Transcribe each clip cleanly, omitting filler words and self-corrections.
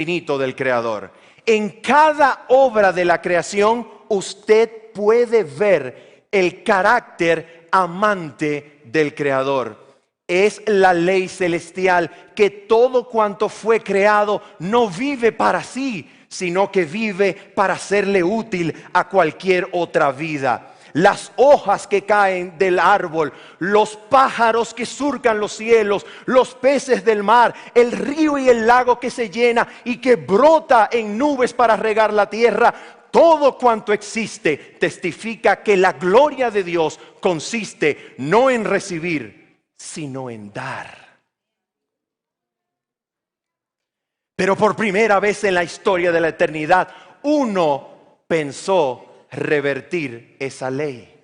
infinito del Creador. En cada obra de la creación usted puede ver el carácter amante del Creador. Es la ley celestial que todo cuanto fue creado no vive para sí, sino que vive para serle útil a cualquier otra vida. Las hojas que caen del árbol, los pájaros que surcan los cielos, los peces del mar, el río y el lago que se llena y que brota en nubes para regar la tierra, todo cuanto existe testifica que la gloria de Dios consiste no en recibir, sino en dar. Pero por primera vez en la historia de la eternidad, uno pensó revertir esa ley.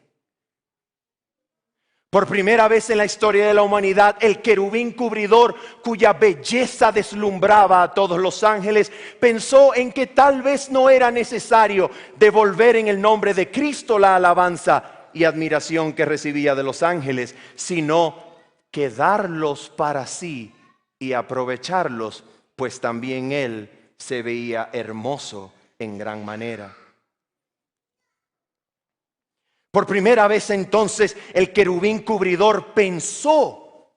Por primera vez en la historia de la humanidad, el querubín cubridor, cuya belleza deslumbraba a todos los ángeles, pensó en que tal vez no era necesario devolver en el nombre de Cristo la alabanza y admiración que recibía de los ángeles, sino que darlos para sí y aprovecharlos, pues también él se veía hermoso en gran manera. Por primera vez entonces el querubín cubridor pensó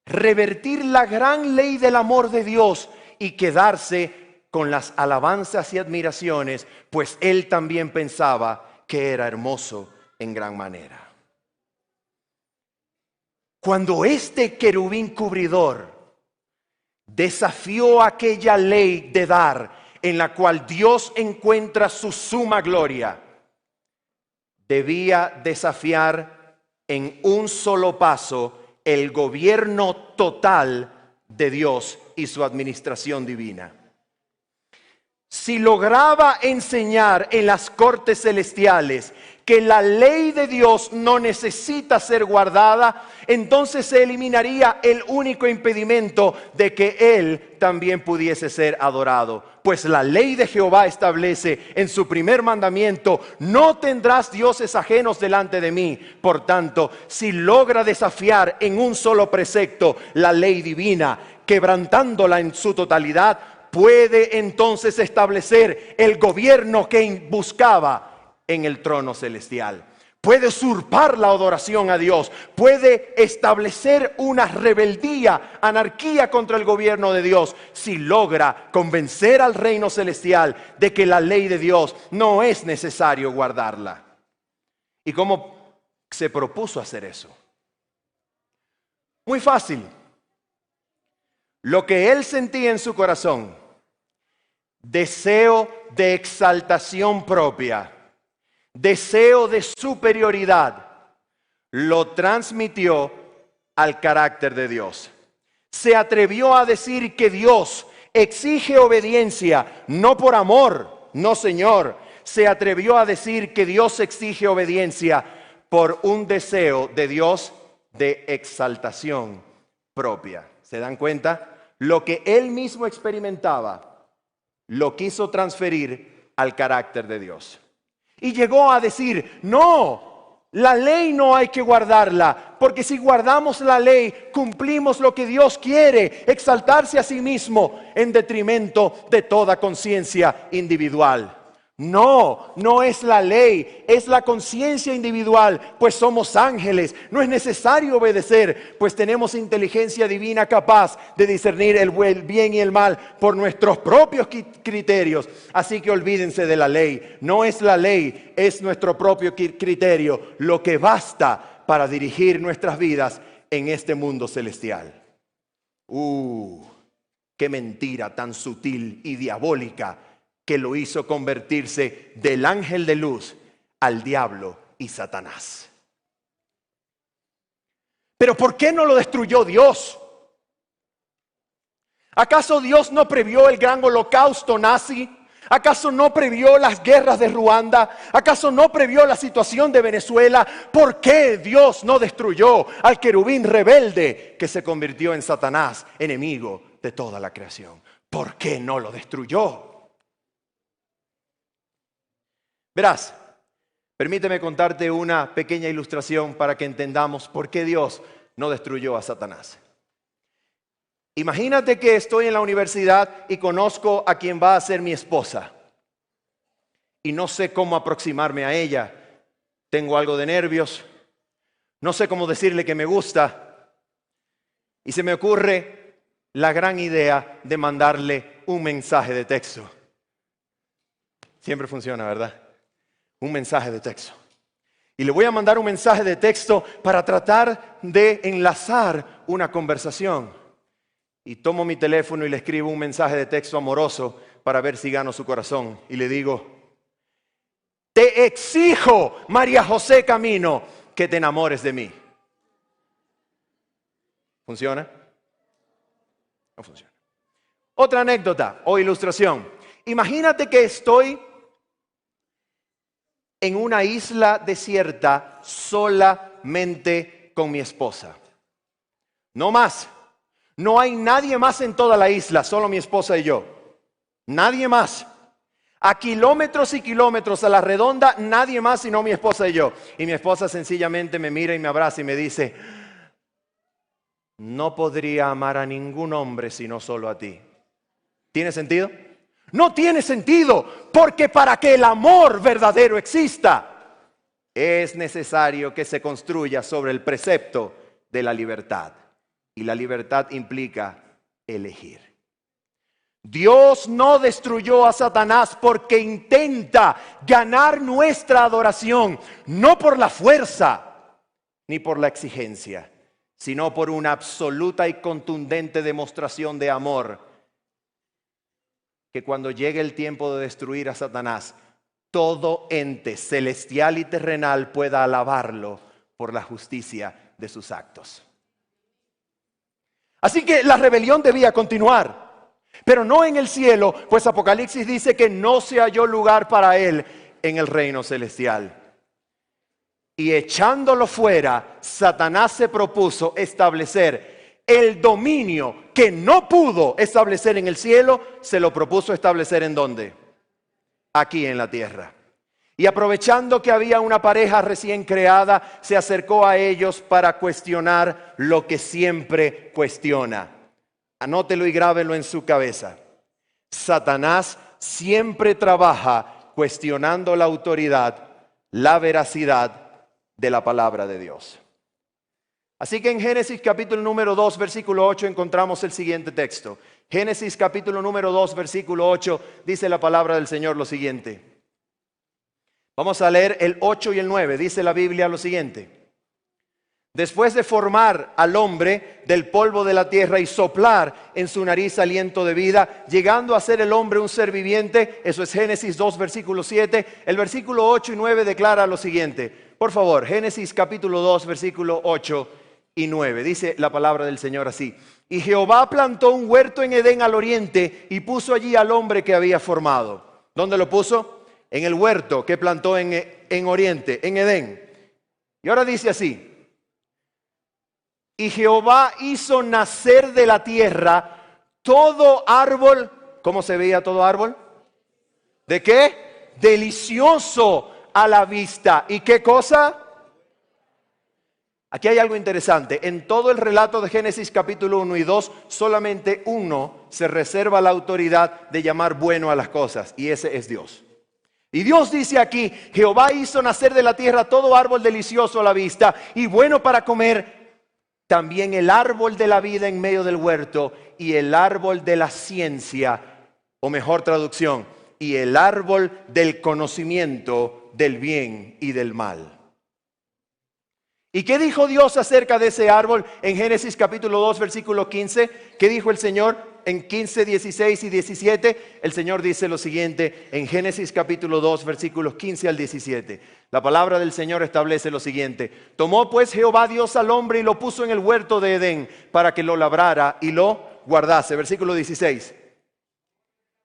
revertir la gran ley del amor de Dios y quedarse con las alabanzas y admiraciones, pues él también pensaba que era hermoso en gran manera. Cuando este querubín cubridor desafió aquella ley de dar en la cual Dios encuentra su suma gloria, debía desafiar en un solo paso el gobierno total de Dios y su administración divina. Si lograba enseñar en las cortes celestiales que la ley de Dios no necesita ser guardada, entonces se eliminaría el único impedimento de que Él también pudiese ser adorado. Pues la ley de Jehová establece en su primer mandamiento: no tendrás dioses ajenos delante de mí. Por tanto, si logra desafiar en un solo precepto la ley divina, quebrantándola en su totalidad, puede entonces establecer el gobierno que buscaba en el trono celestial. Puede usurpar la adoración a Dios, puede establecer una rebeldía, anarquía contra el gobierno de Dios, si logra convencer al reino celestial de que la ley de Dios no es necesario guardarla. ¿Y cómo se propuso hacer eso? Muy fácil. Lo que él sentía en su corazón, deseo de exaltación propia, deseo de superioridad, lo transmitió al carácter de Dios. Se atrevió a decir que Dios exige obediencia, no por amor, no Señor. Se atrevió a decir que Dios exige obediencia por un deseo de Dios de exaltación propia. ¿Se dan cuenta? Lo que él mismo experimentaba, lo quiso transferir al carácter de Dios. Y llegó a decir: no, la ley no hay que guardarla, porque si guardamos la ley, cumplimos lo que Dios quiere, exaltarse a sí mismo en detrimento de toda conciencia individual. No, no es la ley, es la conciencia individual, pues somos ángeles. No es necesario obedecer, pues tenemos inteligencia divina capaz de discernir el bien y el mal por nuestros propios criterios. Así que olvídense de la ley. No es la ley, es nuestro propio criterio lo que basta para dirigir nuestras vidas en este mundo celestial. Qué mentira tan sutil y diabólica, que lo hizo convertirse del ángel de luz al diablo y Satanás. Pero ¿por qué no lo destruyó Dios? ¿Acaso Dios no previó el gran holocausto nazi? ¿Acaso no previó las guerras de Ruanda? ¿Acaso no previó la situación de Venezuela? ¿Por qué Dios no destruyó al querubín rebelde que se convirtió en Satanás, enemigo de toda la creación? ¿Por qué no lo destruyó? Verás, permíteme contarte una pequeña ilustración para que entendamos por qué Dios no destruyó a Satanás. Imagínate que estoy en la universidad y conozco a quien va a ser mi esposa. Y no sé cómo aproximarme a ella. Tengo algo de nervios. No sé cómo decirle que me gusta. Y se me ocurre la gran idea de mandarle un mensaje de texto. Siempre funciona, ¿verdad? Un mensaje de texto. Y le voy a mandar un mensaje de texto para tratar de enlazar una conversación. Y tomo mi teléfono y le escribo un mensaje de texto amoroso para ver si gano su corazón. Y le digo: te exijo, María José Camino, que te enamores de mí. ¿Funciona? No funciona. Otra anécdota o ilustración. Imagínate que estoy en una isla desierta solamente con mi esposa. No más. No hay nadie más en toda la isla, solo mi esposa y yo. Nadie más. A kilómetros y kilómetros a la redonda, nadie más sino mi esposa y yo. Y mi esposa sencillamente me mira y me abraza y me dice: no podría amar a ningún hombre sino solo a ti. ¿Tiene sentido? No tiene sentido, porque para que el amor verdadero exista, es necesario que se construya sobre el precepto de la libertad. Y la libertad implica elegir. Dios no destruyó a Satanás porque intenta ganar nuestra adoración, no por la fuerza ni por la exigencia, sino por una absoluta y contundente demostración de amor, que cuando llegue el tiempo de destruir a Satanás, todo ente celestial y terrenal pueda alabarlo por la justicia de sus actos. Así que la rebelión debía continuar, pero no en el cielo, pues Apocalipsis dice que no se halló lugar para él en el reino celestial. Y echándolo fuera, Satanás se propuso establecer el dominio que no pudo establecer en el cielo, se lo propuso establecer ¿en dónde? Aquí en la tierra. Y aprovechando que había una pareja recién creada, se acercó a ellos para cuestionar lo que siempre cuestiona. Anótelo y grábelo en su cabeza. Satanás siempre trabaja cuestionando la autoridad, la veracidad de la palabra de Dios. Así que en Génesis capítulo número 2, versículo 8 encontramos el siguiente texto. Génesis capítulo número 2, versículo 8, dice la palabra del Señor lo siguiente. Vamos a leer el 8 y el 9. Dice la Biblia lo siguiente: después de formar al hombre del polvo de la tierra y soplar en su nariz aliento de vida, llegando a ser el hombre un ser viviente. Eso es Génesis 2, versículo 7. El versículo 8 y 9 declara lo siguiente. Por favor, Génesis capítulo 2, versículo 8 y 9. Dice la palabra del Señor así: y Jehová plantó un huerto en Edén al oriente y puso allí al hombre que había formado. ¿Dónde lo puso? En el huerto que plantó en oriente, en Edén. Y ahora dice así: y Jehová hizo nacer de la tierra todo árbol. ¿Cómo se veía todo árbol? ¿De qué? Delicioso a la vista. ¿Y qué cosa? Aquí hay algo interesante. En todo el relato de Génesis capítulo 1 y 2, solamente uno se reserva la autoridad de llamar bueno a las cosas, y ese es Dios. Y Dios dice aquí: Jehová hizo nacer de la tierra todo árbol delicioso a la vista y bueno para comer, también el árbol de la vida en medio del huerto y el árbol de la ciencia, o mejor traducción, y el árbol del conocimiento del bien y del mal. ¿Y qué dijo Dios acerca de ese árbol en Génesis capítulo 2, versículo 15? ¿Qué dijo el Señor en 15, 16 y 17? El Señor dice lo siguiente en Génesis capítulo 2, versículos 15 al 17. La palabra del Señor establece lo siguiente: tomó pues Jehová Dios al hombre y lo puso en el huerto de Edén para que lo labrara y lo guardase. Versículo 16.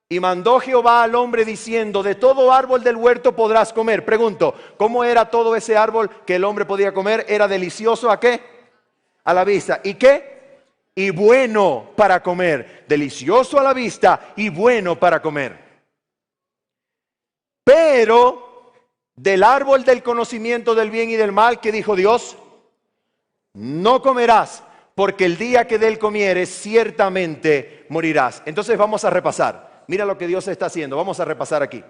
Y mandó Jehová al hombre diciendo: de todo árbol del huerto podrás comer. Pregunto, ¿cómo era todo ese árbol que el hombre podía comer? ¿Era delicioso a qué? A la vista. ¿Y qué? Y bueno para comer. Delicioso a la vista y bueno para comer. Pero del árbol del conocimiento del bien y del mal, ¿qué dijo Dios? No comerás, porque el día que de él comieres ciertamente morirás. Entonces vamos a repasar. Mira lo que Dios está haciendo. Vamos a repasar aquí.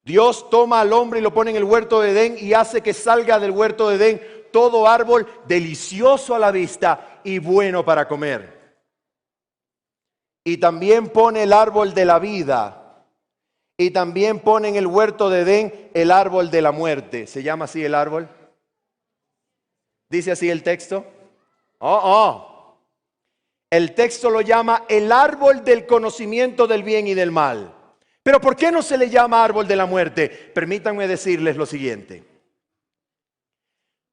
Dios toma al hombre y lo pone en el huerto de Edén y hace que salga del huerto de Edén todo árbol delicioso a la vista y bueno para comer. Y también pone el árbol de la vida. Y también pone en el huerto de Edén el árbol de la muerte. ¿Se llama así el árbol? ¿Dice así el texto? El texto lo llama el árbol del conocimiento del bien y del mal. Pero ¿por qué no se le llama árbol de la muerte? Permítanme decirles lo siguiente.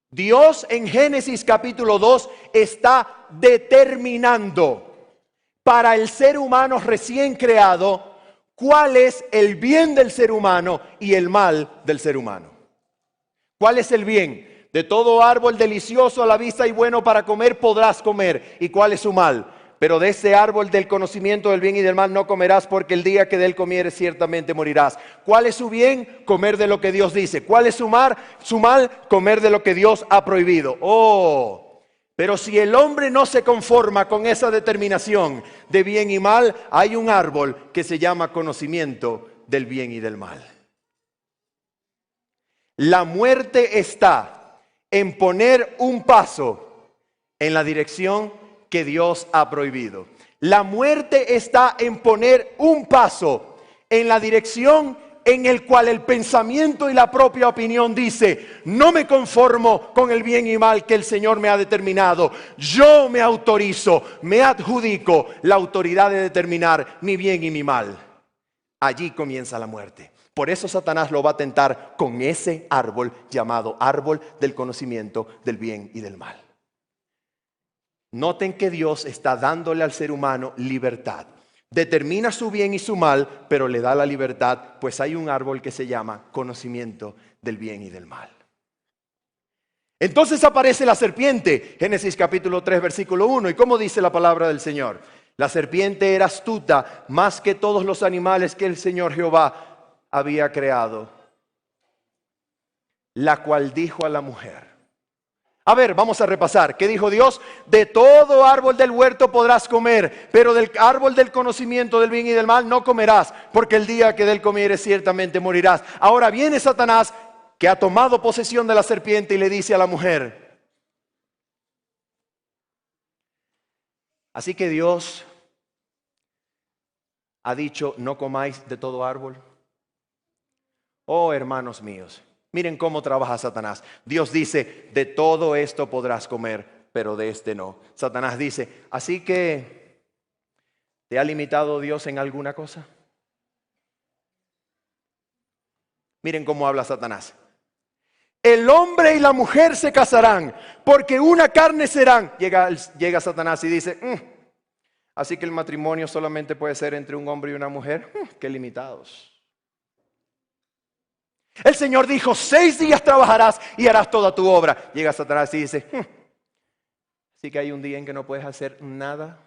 Dios en Génesis capítulo 2 está determinando para el ser humano recién creado cuál es el bien del ser humano y el mal del ser humano. ¿Cuál es el bien? De todo árbol delicioso a la vista y bueno para comer podrás comer. ¿Y cuál es su mal? Pero de ese árbol del conocimiento del bien y del mal no comerás, porque el día que de él comieres ciertamente morirás. ¿Cuál es su bien? Comer de lo que Dios dice. ¿Cuál es su mal? Comer de lo que Dios ha prohibido. Pero si el hombre no se conforma con esa determinación de bien y mal, hay un árbol que se llama conocimiento del bien y del mal. La muerte está en poner un paso en la dirección que Dios ha prohibido. La muerte está en poner un paso en la dirección en el cual el pensamiento y la propia opinión dice: no me conformo con el bien y mal que el Señor me ha determinado. Yo me autorizo, me adjudico la autoridad de determinar mi bien y mi mal. Allí comienza la muerte. Por eso Satanás lo va a tentar con ese árbol llamado árbol del conocimiento del bien y del mal. Noten que Dios está dándole al ser humano libertad. Determina su bien y su mal, pero le da la libertad, pues hay un árbol que se llama conocimiento del bien y del mal. Entonces aparece la serpiente, Génesis capítulo 3, versículo 1. ¿Y cómo dice la palabra del Señor? La serpiente era astuta más que todos los animales que el Señor Jehová había creado, la cual dijo a la mujer. A ver, vamos a repasar. ¿Qué dijo Dios? De todo árbol del huerto podrás comer, pero del árbol del conocimiento del bien y del mal no comerás, porque el día que de él comieres ciertamente morirás. Ahora viene Satanás, que ha tomado posesión de la serpiente, y le dice a la mujer. Así que Dios ha dicho: no comáis de todo árbol. Oh, hermanos míos, miren cómo trabaja Satanás. Dios dice: de todo esto podrás comer, pero de este no. Satanás dice: así que, ¿te ha limitado Dios en alguna cosa? Miren cómo habla Satanás. El hombre y la mujer se casarán, porque una carne serán. Llega Satanás y dice: así que el matrimonio solamente puede ser entre un hombre y una mujer. Qué limitados. El Señor dijo: 6 días trabajarás y harás toda tu obra. Llega Satanás y dice: así que hay un día en que no puedes hacer nada.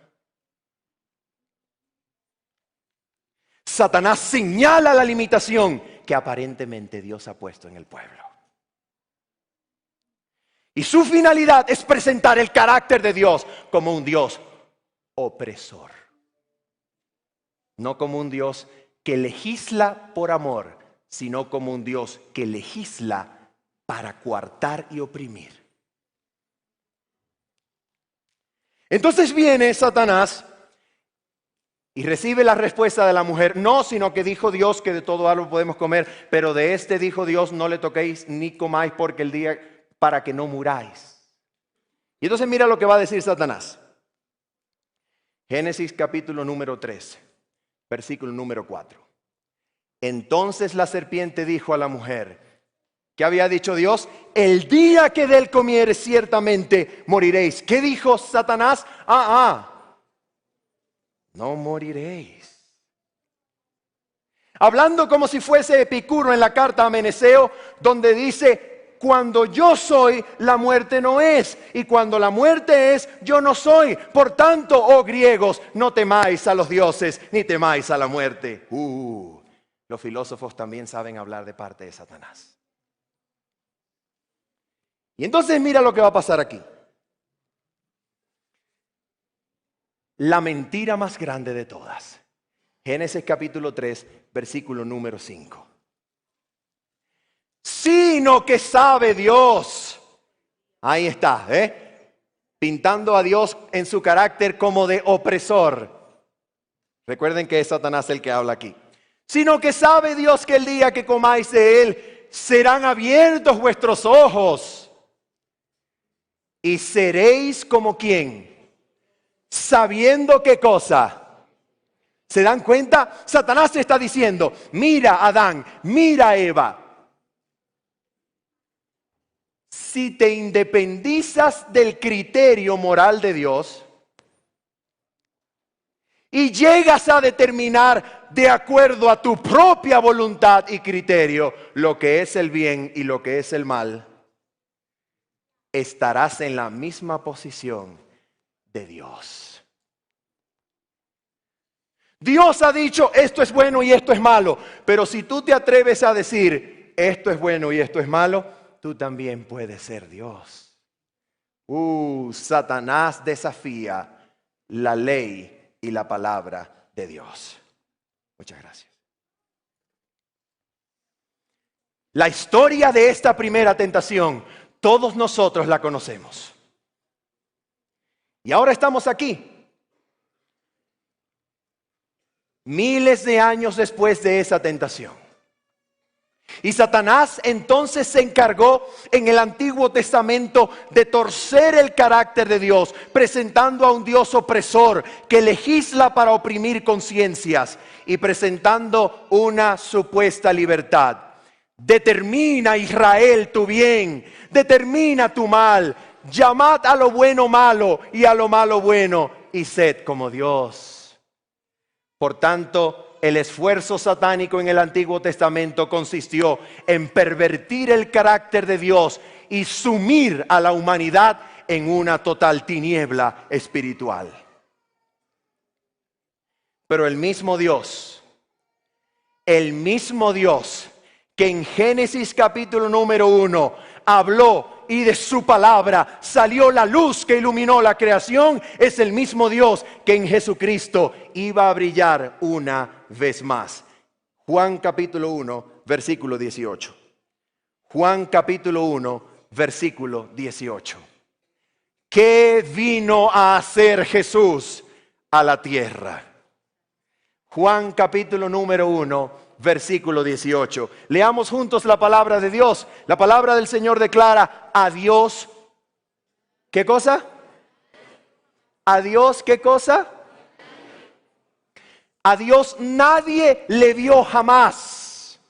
Satanás señala la limitación que aparentemente Dios ha puesto en el pueblo. Y su finalidad es presentar el carácter de Dios como un Dios opresor. No como un Dios que legisla por amor, sino como un Dios que legisla para coartar y oprimir. Entonces viene Satanás y recibe la respuesta de la mujer: no, sino que dijo Dios que de todo árbol podemos comer, pero de este dijo Dios: no le toquéis ni comáis, porque el día para que no muráis. Y entonces mira lo que va a decir Satanás. Génesis capítulo número 3, versículo número 4. Entonces la serpiente dijo a la mujer: ¿qué había dicho Dios? El día que de él comieres ciertamente moriréis. ¿Qué dijo Satanás? No moriréis. Hablando como si fuese Epicuro en la carta a Meneceo, donde dice: cuando yo soy, la muerte no es, y cuando la muerte es, yo no soy. Por tanto, oh griegos, no temáis a los dioses, ni temáis a la muerte. Los filósofos también saben hablar de parte de Satanás. Y entonces mira lo que va a pasar aquí. la mentira más grande de todas. Génesis capítulo 3, versículo número 5. Sino que sabe Dios. Ahí está, pintando a Dios en su carácter como de opresor. Recuerden que es Satanás el que habla aquí. Sino que sabe Dios que el día que comáis de él, serán abiertos vuestros ojos. Y seréis como ¿quién? Sabiendo qué cosa. ¿Se dan cuenta? Satanás te está diciendo, mira Adán, mira Eva. Si te independizas del criterio moral de Dios y llegas a determinar de acuerdo a tu propia voluntad y criterio lo que es el bien y lo que es el mal, estarás en la misma posición de Dios. Dios ha dicho esto es bueno y esto es malo, pero si tú te atreves a decir esto es bueno y esto es malo, tú también puedes ser Dios. Satanás desafía la ley y la palabra de Dios. Muchas gracias. La historia de esta primera tentación, todos nosotros la conocemos. Y ahora estamos aquí. Miles de años después de esa tentación. Y Satanás entonces se encargó en el Antiguo Testamento de torcer el carácter de Dios, presentando a un Dios opresor que legisla para oprimir conciencias y presentando una supuesta libertad. Determina, Israel, tu bien, determina tu mal, llamad a lo bueno malo y a lo malo bueno y sed como Dios. Por tanto, el esfuerzo satánico en el Antiguo Testamento consistió en pervertir el carácter de Dios y sumir a la humanidad en una total tiniebla espiritual. Pero el mismo Dios que en Génesis capítulo número 1 habló y de su palabra salió la luz que iluminó la creación, es el mismo Dios que en Jesucristo iba a brillar una vez más. Juan capítulo 1, versículo 18. Juan capítulo 1, versículo 18. ¿Qué vino a hacer Jesús a la tierra? Juan capítulo número 1, versículo 18. Leamos juntos la palabra de Dios. La palabra del Señor declara a Dios. ¿Qué cosa? A Dios, ¿qué cosa? A Dios nadie le vio jamás.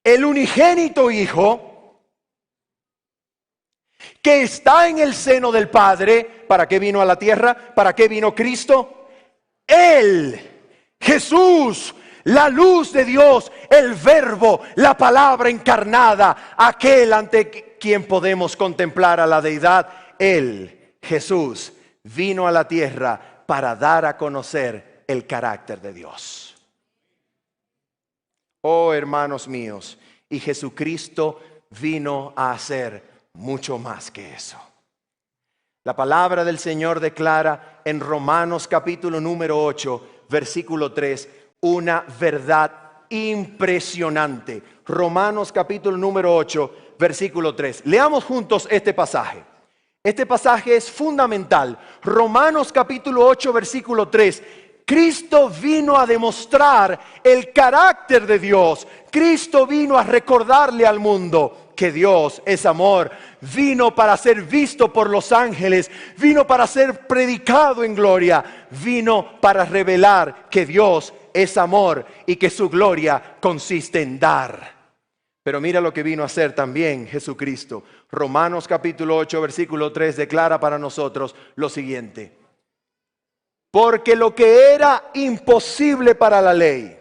El unigénito Hijo que está en el seno del Padre. ¿Para qué vino a la tierra? ¿Para qué vino Cristo? Él, Jesús, la luz de Dios, el verbo, la palabra encarnada, aquel ante quien podemos contemplar a la deidad. Él, Jesús, vino a la tierra para dar a conocer el carácter de Dios. Oh, hermanos míos, y Jesucristo vino a hacer mucho más que eso. La palabra del Señor declara en Romanos capítulo número 8, versículo 3, una verdad impresionante. Romanos capítulo número 8, versículo 3. Leamos juntos este pasaje. Este pasaje es fundamental. Romanos capítulo 8, versículo 3. Cristo vino a demostrar el carácter de Dios. Cristo vino a recordarle al mundo que Dios es amor. Vino para ser visto por los ángeles. Vino para ser predicado en gloria. Vino para revelar que Dios es amor y que su gloria consiste en dar. Pero mira lo que vino a hacer también Jesucristo. Romanos capítulo 8, versículo 3 declara para nosotros lo siguiente. Porque lo que era imposible para la ley.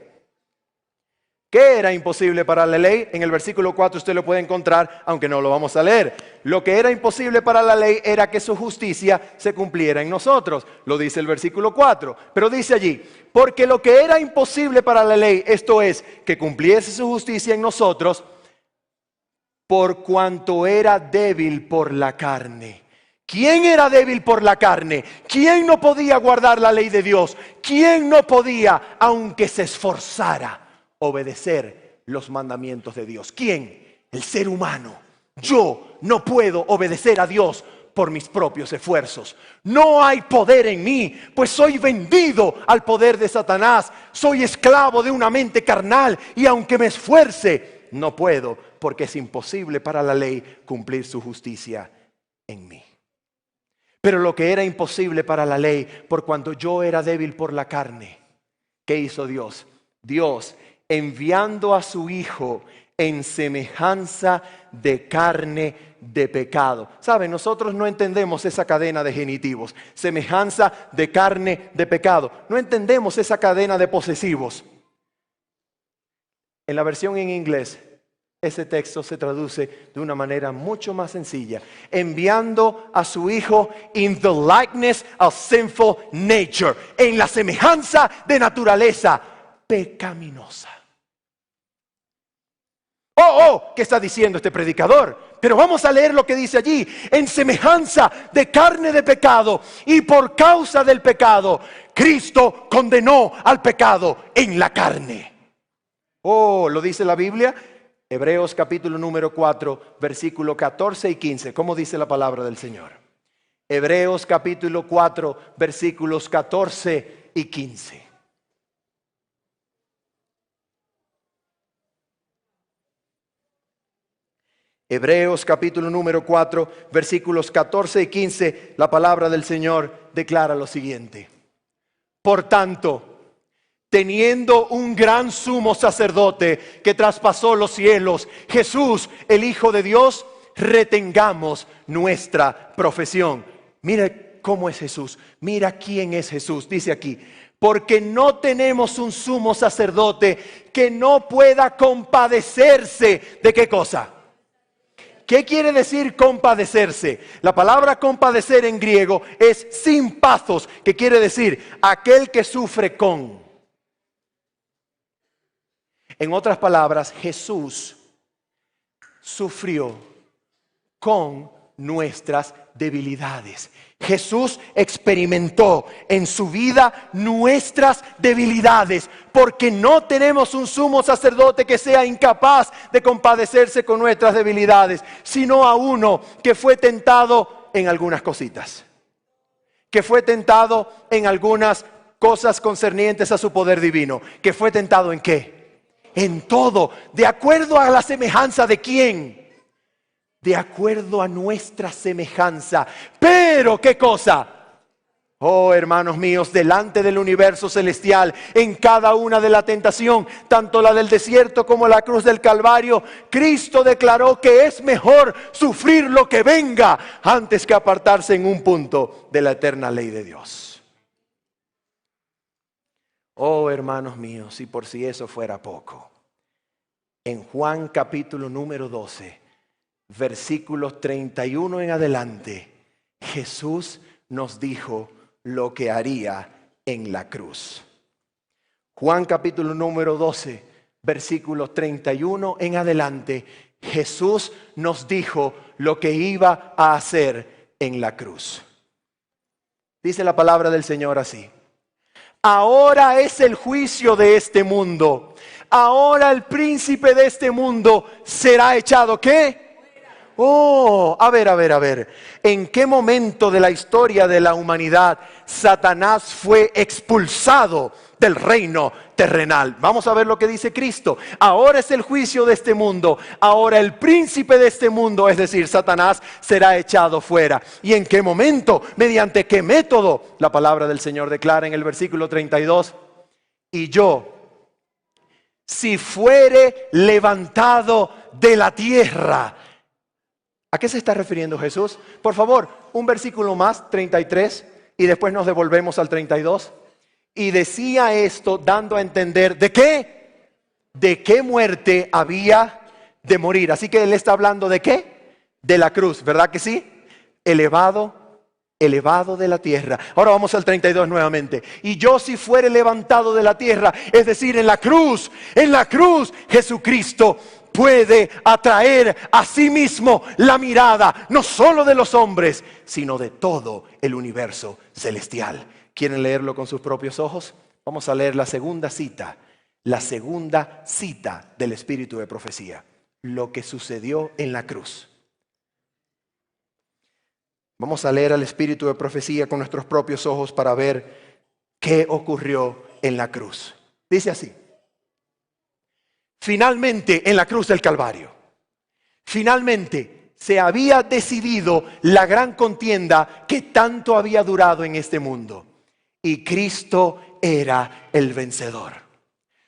¿Qué era imposible para la ley? En el versículo 4 usted lo puede encontrar, aunque no lo vamos a leer. Lo que era imposible para la ley era que su justicia se cumpliera en nosotros. Lo dice el versículo 4. Pero dice allí, porque lo que era imposible para la ley, esto es, que cumpliese su justicia en nosotros, por cuanto era débil por la carne. ¿Quién era débil por la carne? ¿Quién no podía guardar la ley de Dios? ¿Quién no podía, aunque se esforzara, obedecer los mandamientos de Dios? ¿Quién? El ser humano. Yo no puedo obedecer a Dios por mis propios esfuerzos. No hay poder en mí, pues soy vendido al poder de Satanás. Soy esclavo de una mente carnal y aunque me esfuerce, no puedo, porque es imposible para la ley cumplir su justicia en mí. Pero lo que era imposible para la ley, por cuanto yo era débil por la carne, ¿qué hizo Dios? Dios, enviando a su Hijo en semejanza de carne de pecado. ¿Saben? Nosotros no entendemos esa cadena de genitivos. Semejanza de carne de pecado. No entendemos esa cadena de posesivos. En la versión en inglés, ese texto se traduce de una manera mucho más sencilla. Enviando a su Hijo in the likeness of sinful nature. En la semejanza de naturaleza pecaminosa. ¿Qué está diciendo este predicador? Pero vamos a leer lo que dice allí. En semejanza de carne de pecado y por causa del pecado, Cristo condenó al pecado en la carne. ¿Lo dice la Biblia? Hebreos capítulo número 4, versículo 14 y 15. ¿Cómo dice la palabra del Señor? Hebreos capítulo 4, versículos 14 y 15. Hebreos capítulo número 4, versículos 14 y 15, la palabra del Señor declara lo siguiente. Por tanto, teniendo un gran sumo sacerdote que traspasó los cielos, Jesús, el Hijo de Dios, retengamos nuestra profesión. Mira cómo es Jesús, mira quién es Jesús, dice aquí. Porque no tenemos un sumo sacerdote que no pueda compadecerse. ¿De qué cosa? ¿Qué quiere decir compadecerse? La palabra compadecer en griego es sympathos, que quiere decir aquel que sufre con. En otras palabras, Jesús sufrió con nuestras debilidades. Jesús experimentó en su vida nuestras debilidades, porque no tenemos un sumo sacerdote que sea incapaz de compadecerse con nuestras debilidades, sino a uno que fue tentado en algunas cositas, que fue tentado en algunas cosas concernientes a su poder divino, que fue tentado ¿en qué? En todo, de acuerdo a la semejanza de quién. De acuerdo a nuestra semejanza. Pero, ¿qué cosa? Hermanos míos, delante del universo celestial, en cada una de la tentación, tanto la del desierto como la cruz del Calvario, Cristo declaró que es mejor sufrir lo que venga antes que apartarse en un punto de la eterna ley de Dios. Hermanos míos, y por si eso fuera poco, en Juan capítulo número 12, versículos 31 en adelante, Jesús nos dijo lo que haría en la cruz. Juan capítulo número 12, versículos 31 en adelante, Jesús nos dijo lo que iba a hacer en la cruz. Dice la palabra del Señor así. Ahora es el juicio de este mundo. Ahora el príncipe de este mundo será echado, ¿qué? A ver. ¿En qué momento de la historia de la humanidad Satanás fue expulsado del reino terrenal? Vamos a ver lo que dice Cristo. Ahora es el juicio de este mundo. Ahora el príncipe de este mundo, es decir, Satanás, será echado fuera. ¿Y en qué momento? ¿Mediante qué método? La palabra del Señor declara en el versículo 32. Y yo, si fuere levantado de la tierra. ¿A qué se está refiriendo Jesús? Por favor, un versículo más, 33, y después nos devolvemos al 32. Y decía esto dando a entender, ¿de qué? ¿De qué muerte había de morir? Así que él está hablando ¿de qué? De la cruz, ¿verdad que sí? Elevado de la tierra. Ahora vamos al 32 nuevamente. Y yo si fuere levantado de la tierra, es decir, en la cruz, Jesucristo puede atraer a sí mismo la mirada, no solo de los hombres, sino de todo el universo celestial. ¿Quieren leerlo con sus propios ojos? Vamos a leer la segunda cita del espíritu de profecía, lo que sucedió en la cruz. Vamos a leer al espíritu de profecía con nuestros propios ojos para ver qué ocurrió en la cruz. Dice así: finalmente, en la cruz del Calvario, finalmente se había decidido la gran contienda que tanto había durado en este mundo, y Cristo era el vencedor.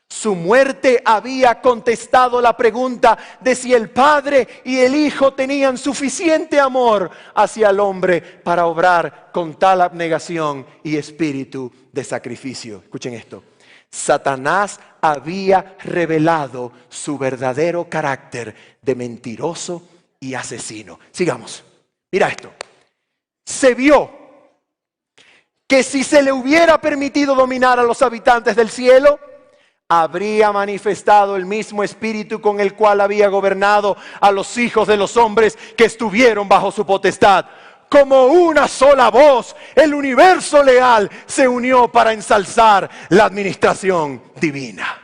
Su muerte había contestado la pregunta de si el Padre y el Hijo tenían suficiente amor hacia el hombre para obrar con tal abnegación y espíritu de sacrificio. Escuchen esto: Satanás había revelado su verdadero carácter de mentiroso y asesino. Sigamos. Mira esto. Se vio que si se le hubiera permitido dominar a los habitantes del cielo, habría manifestado el mismo espíritu con el cual había gobernado a los hijos de los hombres que estuvieron bajo su potestad. Como una sola voz, el universo leal se unió para ensalzar la administración divina.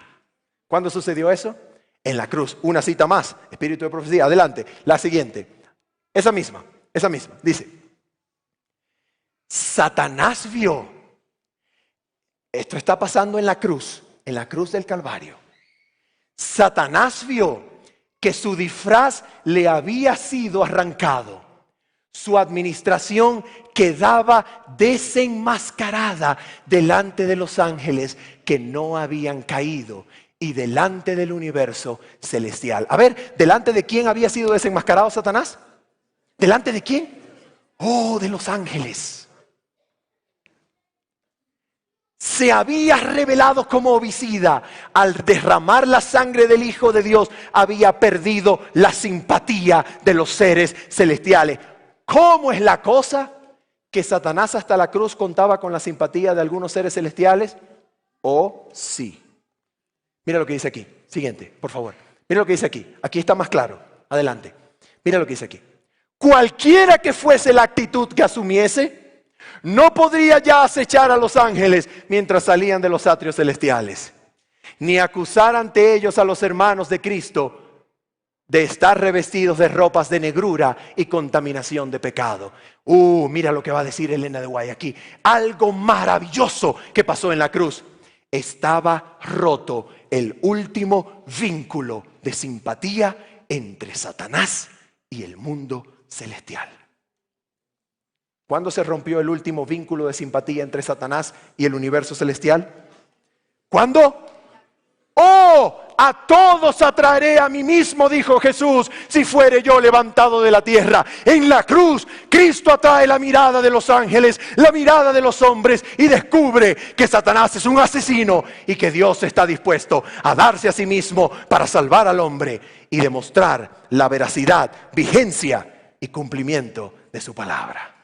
¿Cuándo sucedió eso? En la cruz. Una cita más, espíritu de profecía. Adelante, la siguiente. Esa misma. Dice: Satanás vio. Esto está pasando en la cruz del Calvario. Satanás vio que su disfraz le había sido arrancado. Su administración quedaba desenmascarada delante de los ángeles que no habían caído y delante del universo celestial. A ver, ¿delante de quién había sido desenmascarado Satanás? ¿Delante de quién? Oh, de los ángeles. Se había revelado como homicida. Al derramar la sangre del Hijo de Dios, había perdido la simpatía de los seres celestiales. ¿Cómo es la cosa? ¿Que Satanás hasta la cruz contaba con la simpatía de algunos seres celestiales? ¿O sí? Mira lo que dice aquí. Siguiente, por favor. Mira lo que dice aquí. Aquí está más claro. Adelante. Mira lo que dice aquí. Cualquiera que fuese la actitud que asumiese, no podría ya acechar a los ángeles mientras salían de los atrios celestiales, ni acusar ante ellos a los hermanos de Cristo de estar revestidos de ropas de negrura y contaminación de pecado. Mira lo que va a decir Elena de White aquí. Algo maravilloso que pasó en la cruz. Estaba roto el último vínculo de simpatía entre Satanás y el mundo celestial. ¿Cuándo se rompió el último vínculo de simpatía entre Satanás y el universo celestial? ¿Cuándo? ¡Oh! A todos atraeré a mí mismo, dijo Jesús, si fuere yo levantado de la tierra. En la cruz, Cristo atrae la mirada de los ángeles, la mirada de los hombres, y descubre que Satanás es un asesino y que Dios está dispuesto a darse a sí mismo para salvar al hombre y demostrar la veracidad, vigencia y cumplimiento de su palabra.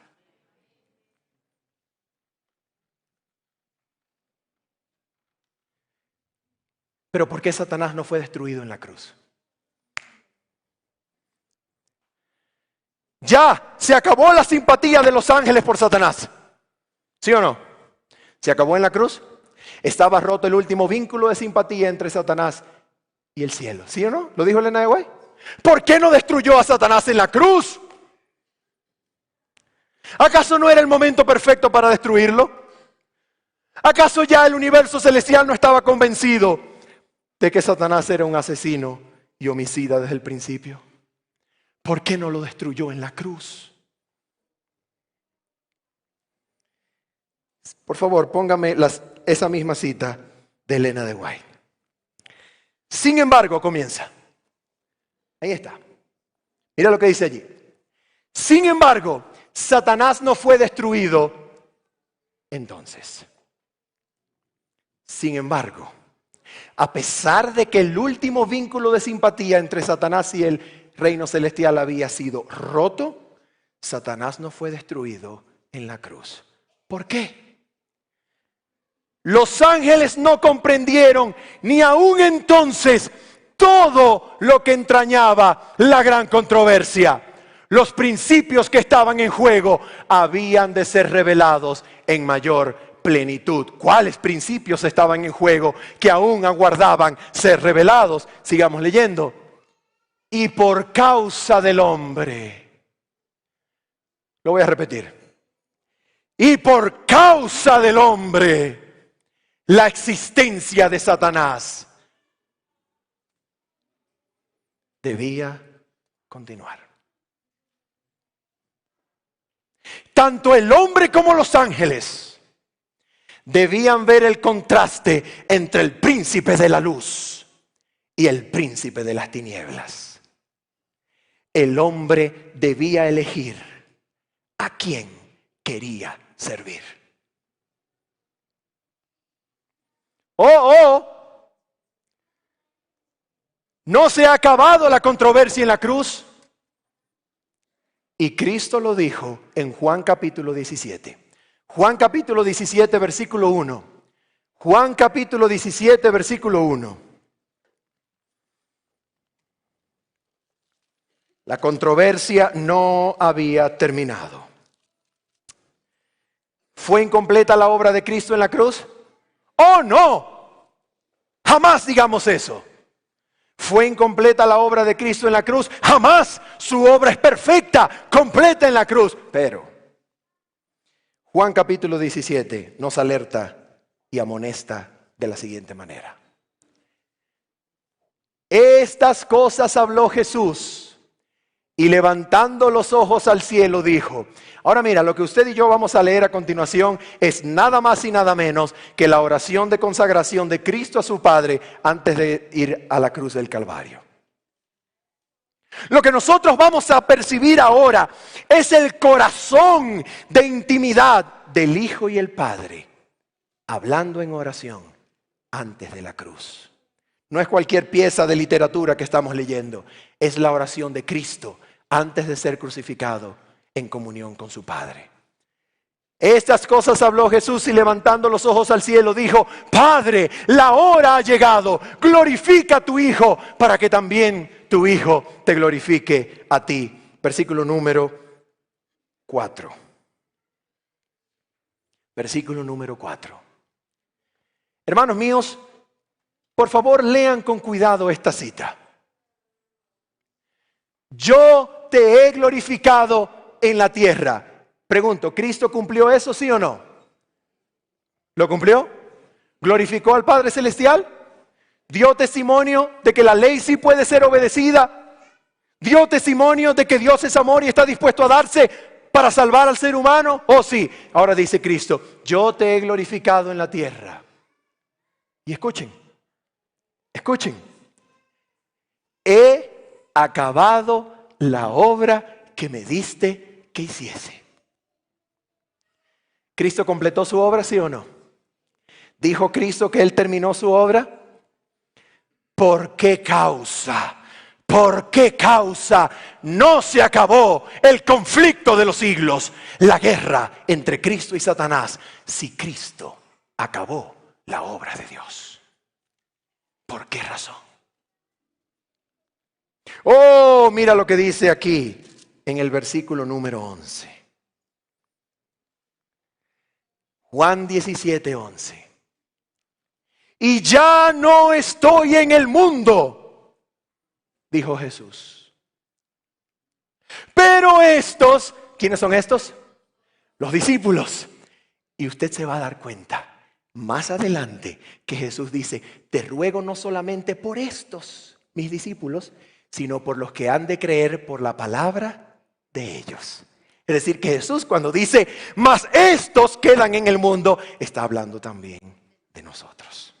Pero ¿por qué Satanás no fue destruido en la cruz? Ya se acabó la simpatía de los ángeles por Satanás. ¿Sí o no? ¿Se acabó en la cruz? Estaba roto el último vínculo de simpatía entre Satanás y el cielo. ¿Sí o no? ¿Lo dijo Elena de White? ¿Por qué no destruyó a Satanás en la cruz? ¿Acaso no era el momento perfecto para destruirlo? ¿Acaso ya el universo celestial no estaba convencido de que Satanás era un asesino y homicida desde el principio? ¿Por qué no lo destruyó en la cruz? Por favor, póngame esa misma cita de Elena de White. Sin embargo, comienza. Ahí está. Mira lo que dice allí. Sin embargo, Satanás no fue destruido entonces. Sin embargo, a pesar de que el último vínculo de simpatía entre Satanás y el reino celestial había sido roto, Satanás no fue destruido en la cruz. ¿Por qué? Los ángeles no comprendieron ni aún entonces todo lo que entrañaba la gran controversia. Los principios que estaban en juego habían de ser revelados en mayor plenitud. ¿Cuáles principios estaban en juego que aún aguardaban ser revelados? Sigamos leyendo. Y por causa del hombre, lo voy a repetir. Y por causa del hombre, la existencia de Satanás debía continuar. Tanto el hombre como los ángeles debían ver el contraste entre el príncipe de la luz y el príncipe de las tinieblas. El hombre debía elegir a quién quería servir. ¿No se ha acabado la controversia en la cruz? Y Cristo lo dijo en Juan capítulo 17. Juan capítulo 17, versículo 1. Juan capítulo 17, versículo 1. La controversia no había terminado. ¿Fue incompleta la obra de Cristo en la cruz? ¡Oh, no! Jamás digamos eso. ¿Fue incompleta la obra de Cristo en la cruz? Jamás. Su obra es perfecta, completa en la cruz. Pero Juan capítulo 17 nos alerta y amonesta de la siguiente manera. Estas cosas habló Jesús y levantando los ojos al cielo dijo. Ahora mira, lo que usted y yo vamos a leer a continuación es nada más y nada menos que la oración de consagración de Cristo a su Padre antes de ir a la cruz del Calvario. Lo que nosotros vamos a percibir ahora es el corazón de intimidad del Hijo y el Padre, hablando en oración antes de la cruz. No es cualquier pieza de literatura que estamos leyendo, es la oración de Cristo antes de ser crucificado en comunión con su Padre. Estas cosas habló Jesús y levantando los ojos al cielo dijo: Padre, la hora ha llegado, glorifica a tu Hijo para que también tu Hijo te glorifique a ti. Versículo número 4. Versículo número 4. Hermanos míos, por favor lean con cuidado esta cita. Yo te he glorificado en la tierra. Pregunto, ¿Cristo cumplió eso, sí o no? ¿Lo cumplió? ¿Glorificó al Padre Celestial? ¿Dio testimonio de que la ley sí puede ser obedecida? ¿Dio testimonio de que Dios es amor y está dispuesto a darse para salvar al ser humano? Oh sí, ahora dice Cristo, yo te he glorificado en la tierra. Y escuchen, he acabado la obra que me diste que hiciese. ¿Cristo completó su obra, sí o no? ¿Dijo Cristo que Él terminó su obra? ¿Por qué causa? ¿Por qué causa no se acabó el conflicto de los siglos? La guerra entre Cristo y Satanás, si Cristo acabó la obra de Dios. ¿Por qué razón? Oh, mira lo que dice aquí en el versículo número 11. Juan 17, 11. Y ya no estoy en el mundo, dijo Jesús. Pero estos, ¿quiénes son estos? Los discípulos. Y usted se va a dar cuenta más adelante que Jesús dice, te ruego no solamente por estos, mis discípulos, sino por los que han de creer por la palabra de ellos. Es decir, que Jesús cuando dice, mas estos quedan en el mundo, está hablando también de nosotros.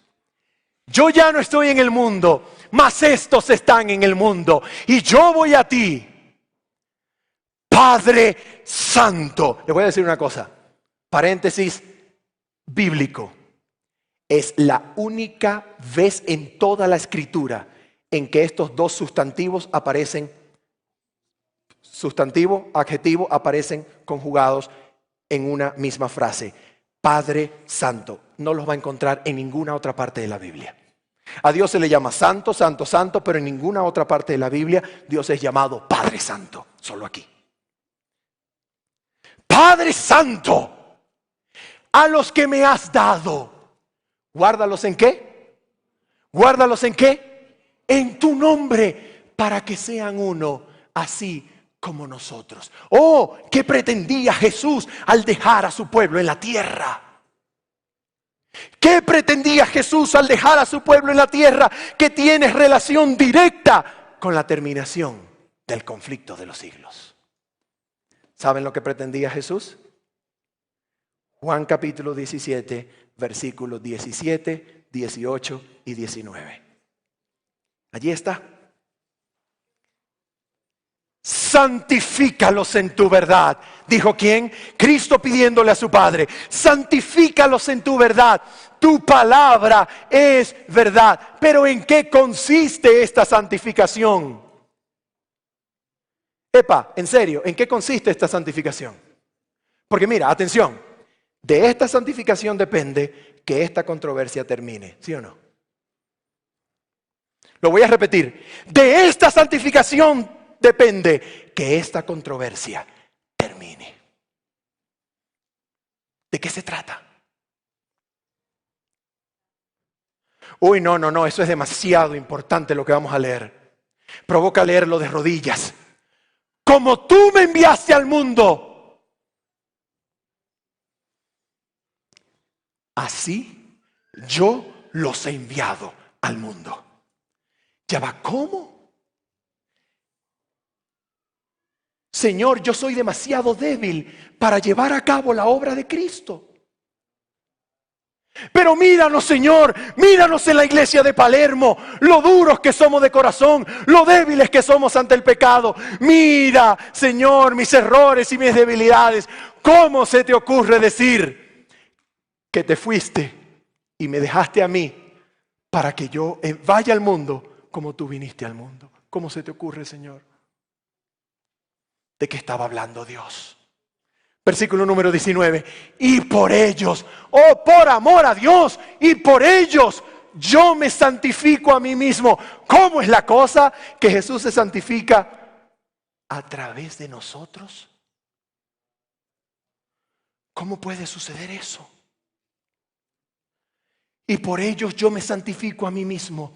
Yo ya no estoy en el mundo, mas estos están en el mundo. Y yo voy a ti, Padre Santo. Les voy a decir una cosa, paréntesis bíblico. Es la única vez en toda la Escritura en que estos dos sustantivos aparecen, sustantivo, adjetivo, aparecen conjugados en una misma frase. Padre Santo. No los va a encontrar en ninguna otra parte de la Biblia. A Dios se le llama santo, santo, santo, pero en ninguna otra parte de la Biblia Dios es llamado Padre Santo, solo aquí. Padre Santo, a los que me has dado, ¿guárdalos en qué? ¿Guárdalos en qué? En tu nombre, para que sean uno, así como nosotros. Oh, ¿qué pretendía Jesús al dejar a su pueblo en la tierra? ¿Qué pretendía Jesús al dejar a su pueblo en la tierra? Que tiene relación directa con la terminación del conflicto de los siglos. ¿Saben lo que pretendía Jesús? Juan capítulo 17, versículos 17, 18 y 19. Allí está. Santifícalos en tu verdad. ¿Dijo quién? Cristo pidiéndole a su Padre. Santifícalos en tu verdad. Tu palabra es verdad. Pero ¿en qué consiste esta santificación? Epa, en serio, ¿en qué consiste esta santificación? Porque mira, atención, de esta santificación depende que esta controversia termine, ¿sí o no? Lo voy a repetir, de esta santificación depende que esta controversia termine. ¿De qué se trata? Uy, no, eso es demasiado importante lo que vamos a leer. Provoca leerlo de rodillas. Como tú me enviaste al mundo, así yo los he enviado al mundo. ¿Ya va cómo? Señor, yo soy demasiado débil para llevar a cabo la obra de Cristo. Pero míranos, Señor, míranos en la iglesia de Palermo, lo duros que somos de corazón, lo débiles que somos ante el pecado. Mira, Señor, mis errores y mis debilidades. ¿Cómo se te ocurre decir que te fuiste y me dejaste a mí para que yo vaya al mundo como tú viniste al mundo? ¿Cómo se te ocurre, Señor? ¿De qué estaba hablando Dios? Versículo número 19. Y por ellos, oh, por amor a Dios, y por ellos yo me santifico a mí mismo. ¿Cómo es la cosa que Jesús se santifica? A través de nosotros. ¿Cómo puede suceder eso? Y por ellos yo me santifico a mí mismo,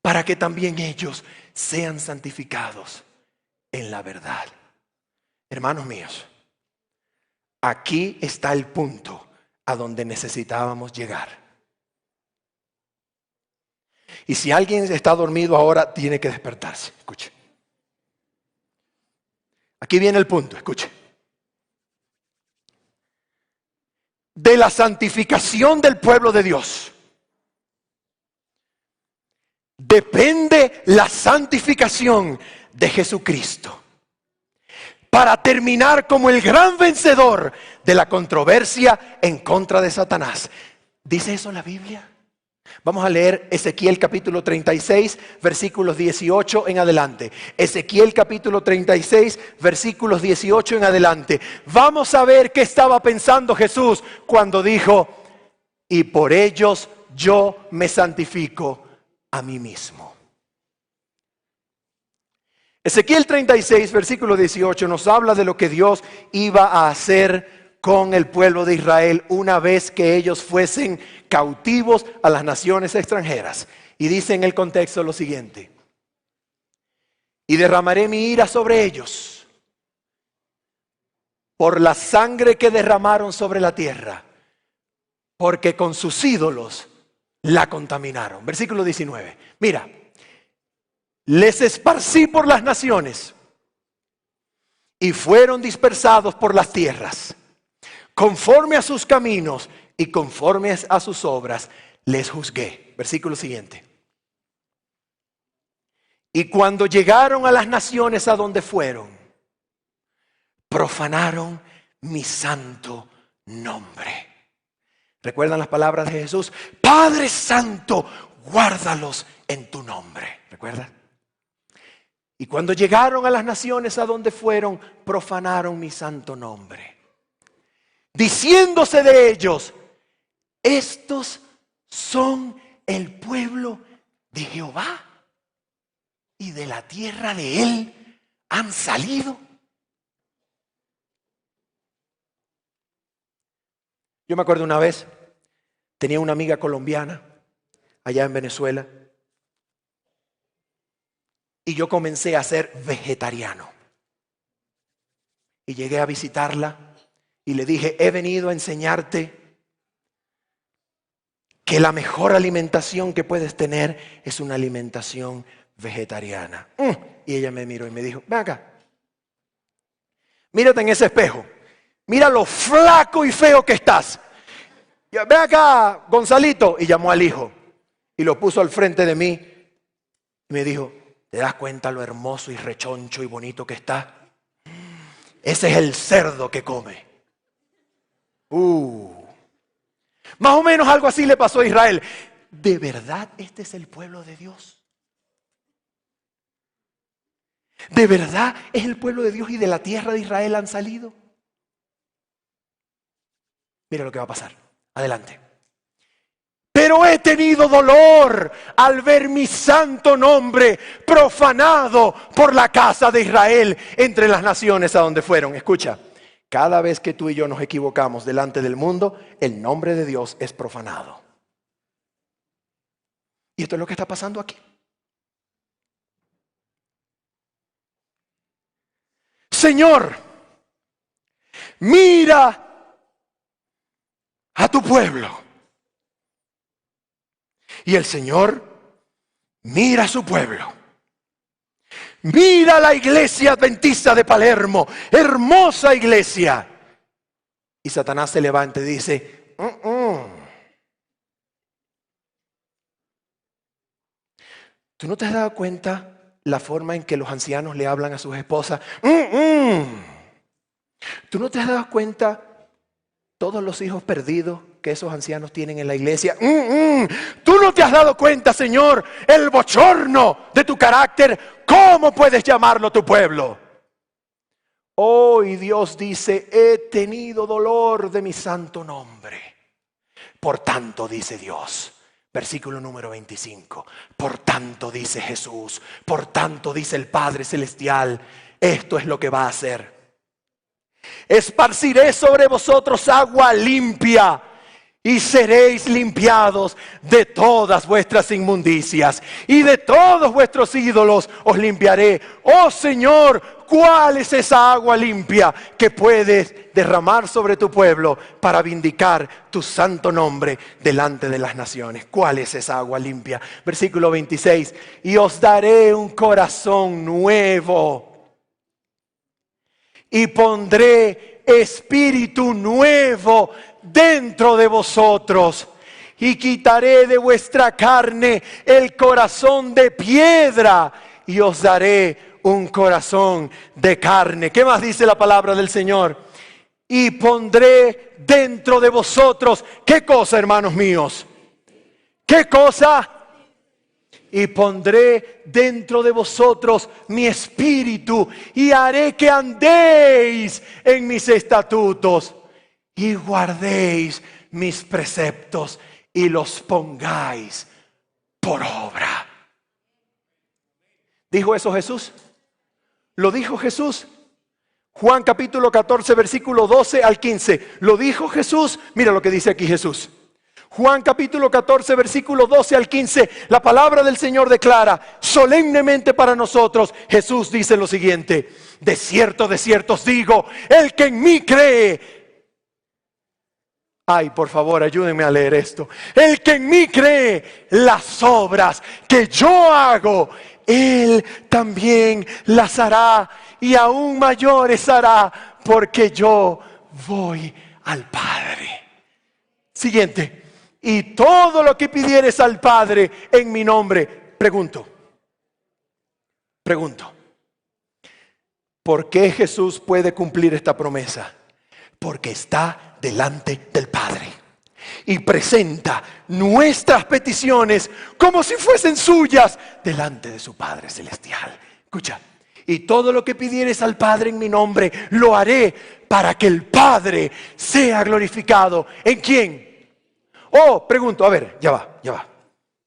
para que también ellos sean santificados en la verdad. Hermanos míos, aquí está el punto a donde necesitábamos llegar. Y si alguien está dormido ahora, tiene que despertarse. Escuche. Aquí viene el punto, escuche. De la santificación del pueblo de Dios depende la santificación de Jesucristo, para terminar como el gran vencedor de la controversia en contra de Satanás. ¿Dice eso la Biblia? Vamos a leer Ezequiel capítulo 36, versículos 18 en adelante. Ezequiel capítulo 36, versículos 18 en adelante. Vamos a ver qué estaba pensando Jesús cuando dijo, y por ellos yo me santifico a mí mismo. Ezequiel 36, versículo 18 nos habla de lo que Dios iba a hacer con el pueblo de Israel una vez que ellos fuesen cautivos a las naciones extranjeras. Y dice en el contexto lo siguiente: y derramaré mi ira sobre ellos por la sangre que derramaron sobre la tierra, porque con sus ídolos la contaminaron. Versículo 19, mira. Les esparcí por las naciones y fueron dispersados por las tierras. Conforme a sus caminos y conforme a sus obras les juzgué. Versículo siguiente. Y cuando llegaron a las naciones a donde fueron, profanaron mi santo nombre. ¿Recuerdan las palabras de Jesús? Padre Santo, guárdalos en tu nombre. ¿Recuerdan? Y cuando llegaron a las naciones a donde fueron, profanaron mi santo nombre, diciéndose de ellos, estos son el pueblo de Jehová, y de la tierra de él han salido. Yo me acuerdo una vez, tenía una amiga colombiana allá en Venezuela, y yo comencé a ser vegetariano. Y llegué a visitarla y le dije, he venido a enseñarte que la mejor alimentación que puedes tener es una alimentación vegetariana. Y ella me miró y me dijo, ven acá, mírate en ese espejo, mira lo flaco y feo que estás. Ven acá, Gonzalito. Y llamó al hijo y lo puso al frente de mí y me dijo, ¿te das cuenta lo hermoso y rechoncho y bonito que está? Ese es el cerdo que come. Más o menos algo así le pasó a Israel. ¿De verdad este es el pueblo de Dios? ¿De verdad es el pueblo de Dios y de la tierra de Israel han salido? Mira lo que va a pasar. Adelante. Pero he tenido dolor al ver mi santo nombre profanado por la casa de Israel entre las naciones a donde fueron. Escucha, cada vez que tú y yo nos equivocamos delante del mundo, el nombre de Dios es profanado. Y esto es lo que está pasando aquí. Señor, mira a tu pueblo. Y el Señor mira a su pueblo. Mira la iglesia adventista de Palermo, hermosa iglesia. Y Satanás se levanta y dice, ¿tú no te has dado cuenta la forma en que los ancianos le hablan a sus esposas? ¿Tú no te has dado cuenta todos los hijos perdidos que esos ancianos tienen en la iglesia? ¿Tú no te has dado cuenta, Señor, el bochorno de tu carácter? ¿Cómo puedes llamarlo tu pueblo? Hoy Dios dice, he tenido dolor de mi santo nombre. Por tanto, dice Dios, versículo número 25, por tanto dice Jesús, por tanto dice el Padre Celestial, esto es lo que va a hacer. Esparciré sobre vosotros agua limpia y seréis limpiados de todas vuestras inmundicias y de todos vuestros ídolos os limpiaré. Oh Señor, ¿cuál es esa agua limpia que puedes derramar sobre tu pueblo para vindicar tu santo nombre delante de las naciones? ¿Cuál es esa agua limpia? Versículo 26, y os daré un corazón nuevo. Y pondré espíritu nuevo dentro de vosotros. Y quitaré de vuestra carne el corazón de piedra. Y os daré un corazón de carne. ¿Qué más dice la palabra del Señor? Y pondré dentro de vosotros. ¿Qué cosa, hermanos míos? ¿Qué cosa? Y pondré dentro de vosotros mi espíritu y haré que andéis en mis estatutos y guardéis mis preceptos y los pongáis por obra. ¿Dijo eso Jesús? ¿Lo dijo Jesús? Juan capítulo 14 versículo 12 al 15. ¿Lo dijo Jesús? Mira lo que dice aquí Jesús. Juan capítulo 14 versículo 12 al 15, la palabra del Señor declara solemnemente para nosotros. Jesús dice lo siguiente: de cierto os digo, el que en mí cree. Ay, por favor, ayúdenme a leer esto. El que en mí cree, las obras que yo hago, él también las hará y aún mayores hará, porque yo voy al Padre. Siguiente. Y todo lo que pidieres al Padre en mi nombre. Pregunto. ¿Por qué Jesús puede cumplir esta promesa? Porque está delante del Padre y presenta nuestras peticiones como si fuesen suyas delante de su Padre Celestial. Escucha. Y todo lo que pidieres al Padre en mi nombre, lo haré para que el Padre sea glorificado. ¿En quién? Oh, pregunto, a ver, ya va.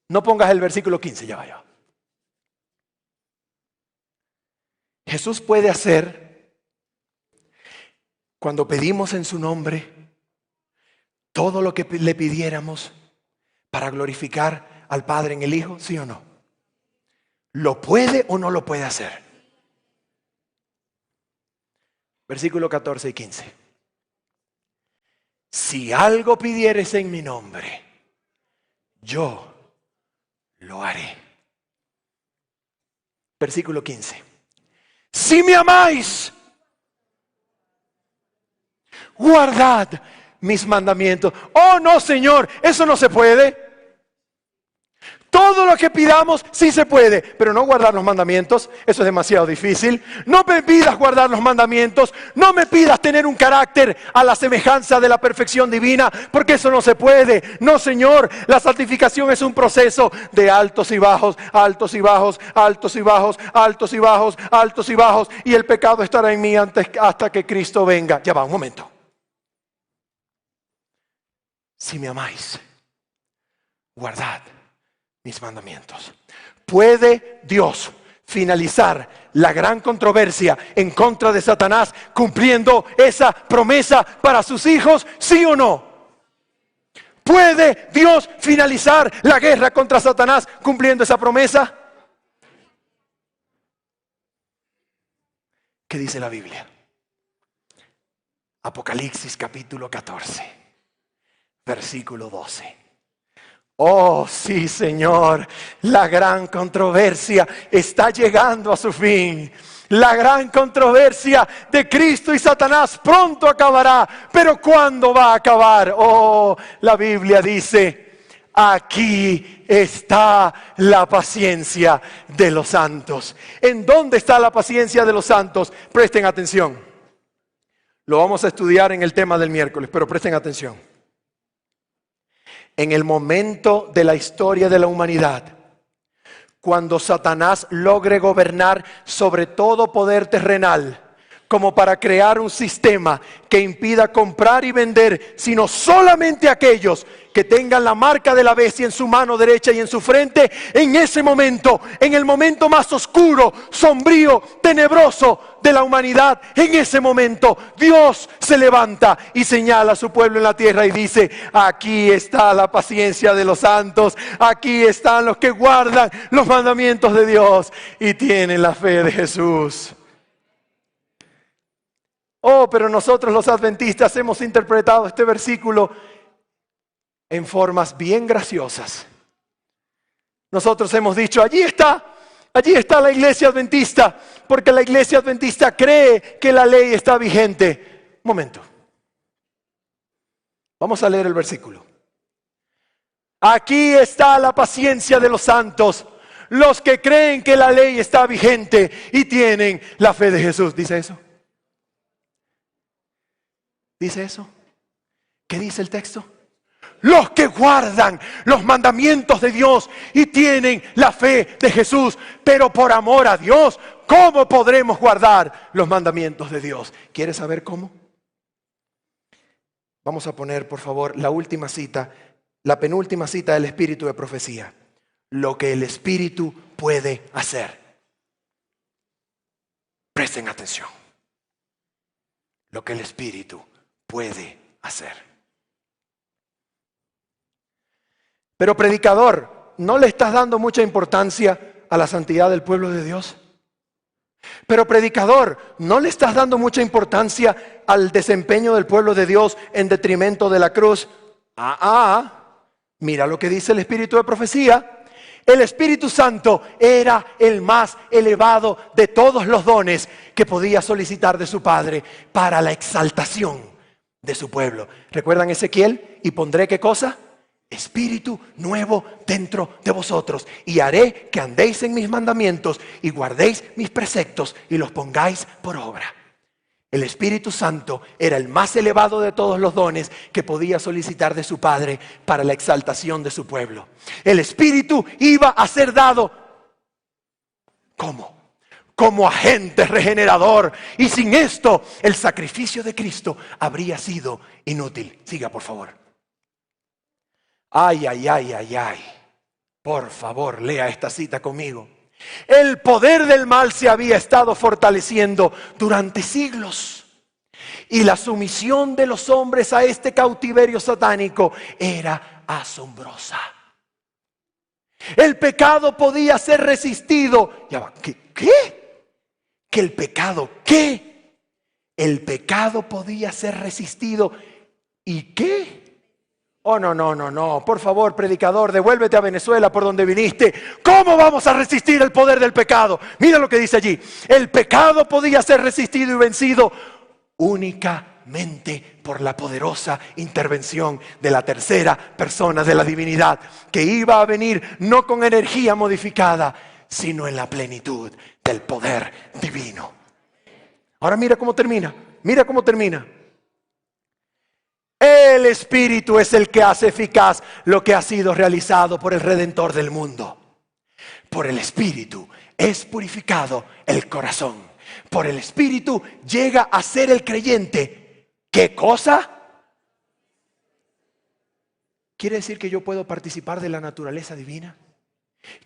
No pongas el versículo 15, ya vaya. Jesús puede hacer, cuando pedimos en su nombre, todo lo que le pidiéramos para glorificar al Padre en el Hijo, ¿sí o no? ¿Lo puede o no lo puede hacer? Versículo 14 y 15. Si algo pidieres en mi nombre, yo lo haré. Versículo 15. Si me amáis, guardad mis mandamientos. Oh, no, Señor, eso no se puede. Todo lo que pidamos sí se puede, pero no guardar los mandamientos, eso es demasiado difícil. No me pidas guardar los mandamientos, no me pidas tener un carácter a la semejanza de la perfección divina, porque eso no se puede. No, Señor, la santificación es un proceso de altos y bajos, altos y bajos, altos y bajos, altos y bajos, altos y bajos, y el pecado estará en mí hasta que Cristo venga. Ya va, un momento. Si me amáis, guardad mis mandamientos. ¿Puede Dios finalizar la gran controversia en contra de Satanás cumpliendo esa promesa para sus hijos? ¿Sí o no? ¿Puede Dios finalizar la guerra contra Satanás cumpliendo esa promesa? ¿Qué dice la Biblia? Apocalipsis capítulo 14, versículo 12. Oh, sí, Señor, la gran controversia está llegando a su fin. La gran controversia de Cristo y Satanás pronto acabará. Pero ¿cuándo va a acabar? Oh, la Biblia dice, aquí está la paciencia de los santos. ¿En dónde está la paciencia de los santos? Presten atención. Lo vamos a estudiar en el tema del miércoles, pero presten atención. En el momento de la historia de la humanidad, cuando Satanás logre gobernar sobre todo poder terrenal, como para crear un sistema que impida comprar y vender, sino solamente aquellos que tengan la marca de la bestia en su mano derecha y en su frente, en ese momento, en el momento más oscuro, sombrío, tenebroso de la humanidad, en ese momento Dios se levanta y señala a su pueblo en la tierra y dice, aquí está la paciencia de los santos, aquí están los que guardan los mandamientos de Dios y tienen la fe de Jesús. Oh, pero nosotros los adventistas hemos interpretado este versículo en formas bien graciosas. Nosotros hemos dicho, allí está la iglesia adventista, porque la iglesia adventista cree que la ley está vigente. Un momento. Vamos a leer el versículo. Aquí está la paciencia de los santos, los que creen que la ley está vigente y tienen la fe de Jesús. ¿Dice eso? ¿Dice eso? ¿Qué dice el texto? Los que guardan los mandamientos de Dios y tienen la fe de Jesús. Pero por amor a Dios, ¿cómo podremos guardar los mandamientos de Dios? ¿Quieres saber cómo? Vamos a poner, por favor, la última cita, la penúltima cita del Espíritu de profecía. Lo que el Espíritu puede hacer. Presten atención. Lo que el Espíritu puede hacer. Pero predicador, ¿no le estás dando mucha importancia a la santidad del pueblo de Dios? Pero predicador, ¿no le estás dando mucha importancia al desempeño del pueblo de Dios en detrimento de la cruz? Mira lo que dice el Espíritu de profecía. El Espíritu Santo era el más elevado de todos los dones que podía solicitar de su Padre para la exaltación de su pueblo. ¿Recuerdan Ezequiel? ¿Y pondré qué cosa? Espíritu nuevo dentro de vosotros, y haré que andéis en mis mandamientos y guardéis mis preceptos y los pongáis por obra. El Espíritu Santo era el más elevado de todos los dones que podía solicitar de su Padre para la exaltación de su pueblo. El Espíritu iba a ser dado, ¿cómo? Como agente regenerador, y sin esto el sacrificio de Cristo habría sido inútil. Siga, por favor. Ay. Por favor, lea esta cita conmigo. El poder del mal se había estado fortaleciendo durante siglos. Y la sumisión de los hombres a este cautiverio satánico era asombrosa. El pecado podía ser resistido. ¿Qué? ¿Que el pecado qué? El pecado podía ser resistido. ¿Y qué? Oh, no. Por favor, predicador, devuélvete a Venezuela por donde viniste. ¿Cómo vamos a resistir el poder del pecado? Mira lo que dice allí. El pecado podía ser resistido y vencido únicamente por la poderosa intervención de la tercera persona de la divinidad, que iba a venir no con energía modificada, sino en la plenitud del poder divino. Ahora mira cómo termina. El Espíritu es el que hace eficaz lo que ha sido realizado por el Redentor del mundo. Por el Espíritu es purificado el corazón. Por el Espíritu llega a ser el creyente. ¿Qué cosa? ¿Quiere decir que yo puedo participar de la naturaleza divina?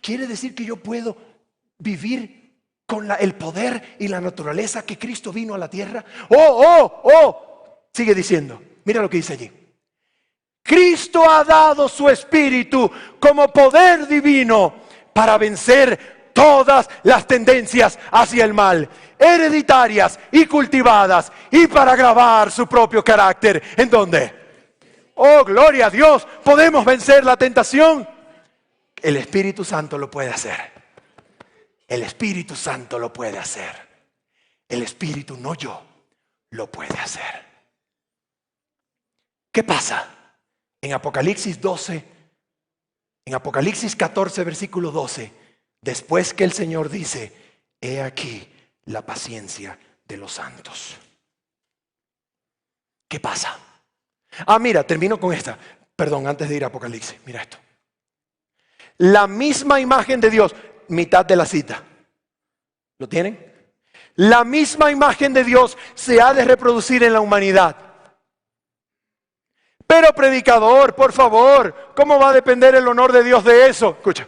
¿Quiere decir que yo puedo vivir con el poder y la naturaleza que Cristo vino a la tierra? Sigue diciendo. Mira lo que dice allí. Cristo ha dado su Espíritu como poder divino para vencer todas las tendencias hacia el mal, hereditarias y cultivadas, y para grabar su propio carácter. ¿En dónde? Oh, gloria a Dios. ¿Podemos vencer la tentación? El Espíritu Santo lo puede hacer. El Espíritu Santo lo puede hacer. El Espíritu, no yo, lo puede hacer. ¿Qué pasa? En Apocalipsis 14, versículo 12, después que el Señor dice, he aquí la paciencia de los santos. ¿Qué pasa? Mira, termino con esta. Perdón, antes de ir a Apocalipsis, mira esto. La misma imagen de Dios, mitad de la cita. ¿Lo tienen? La misma imagen de Dios se ha de reproducir en la humanidad. Pero predicador, por favor, ¿cómo va a depender el honor de Dios de eso? Escucha,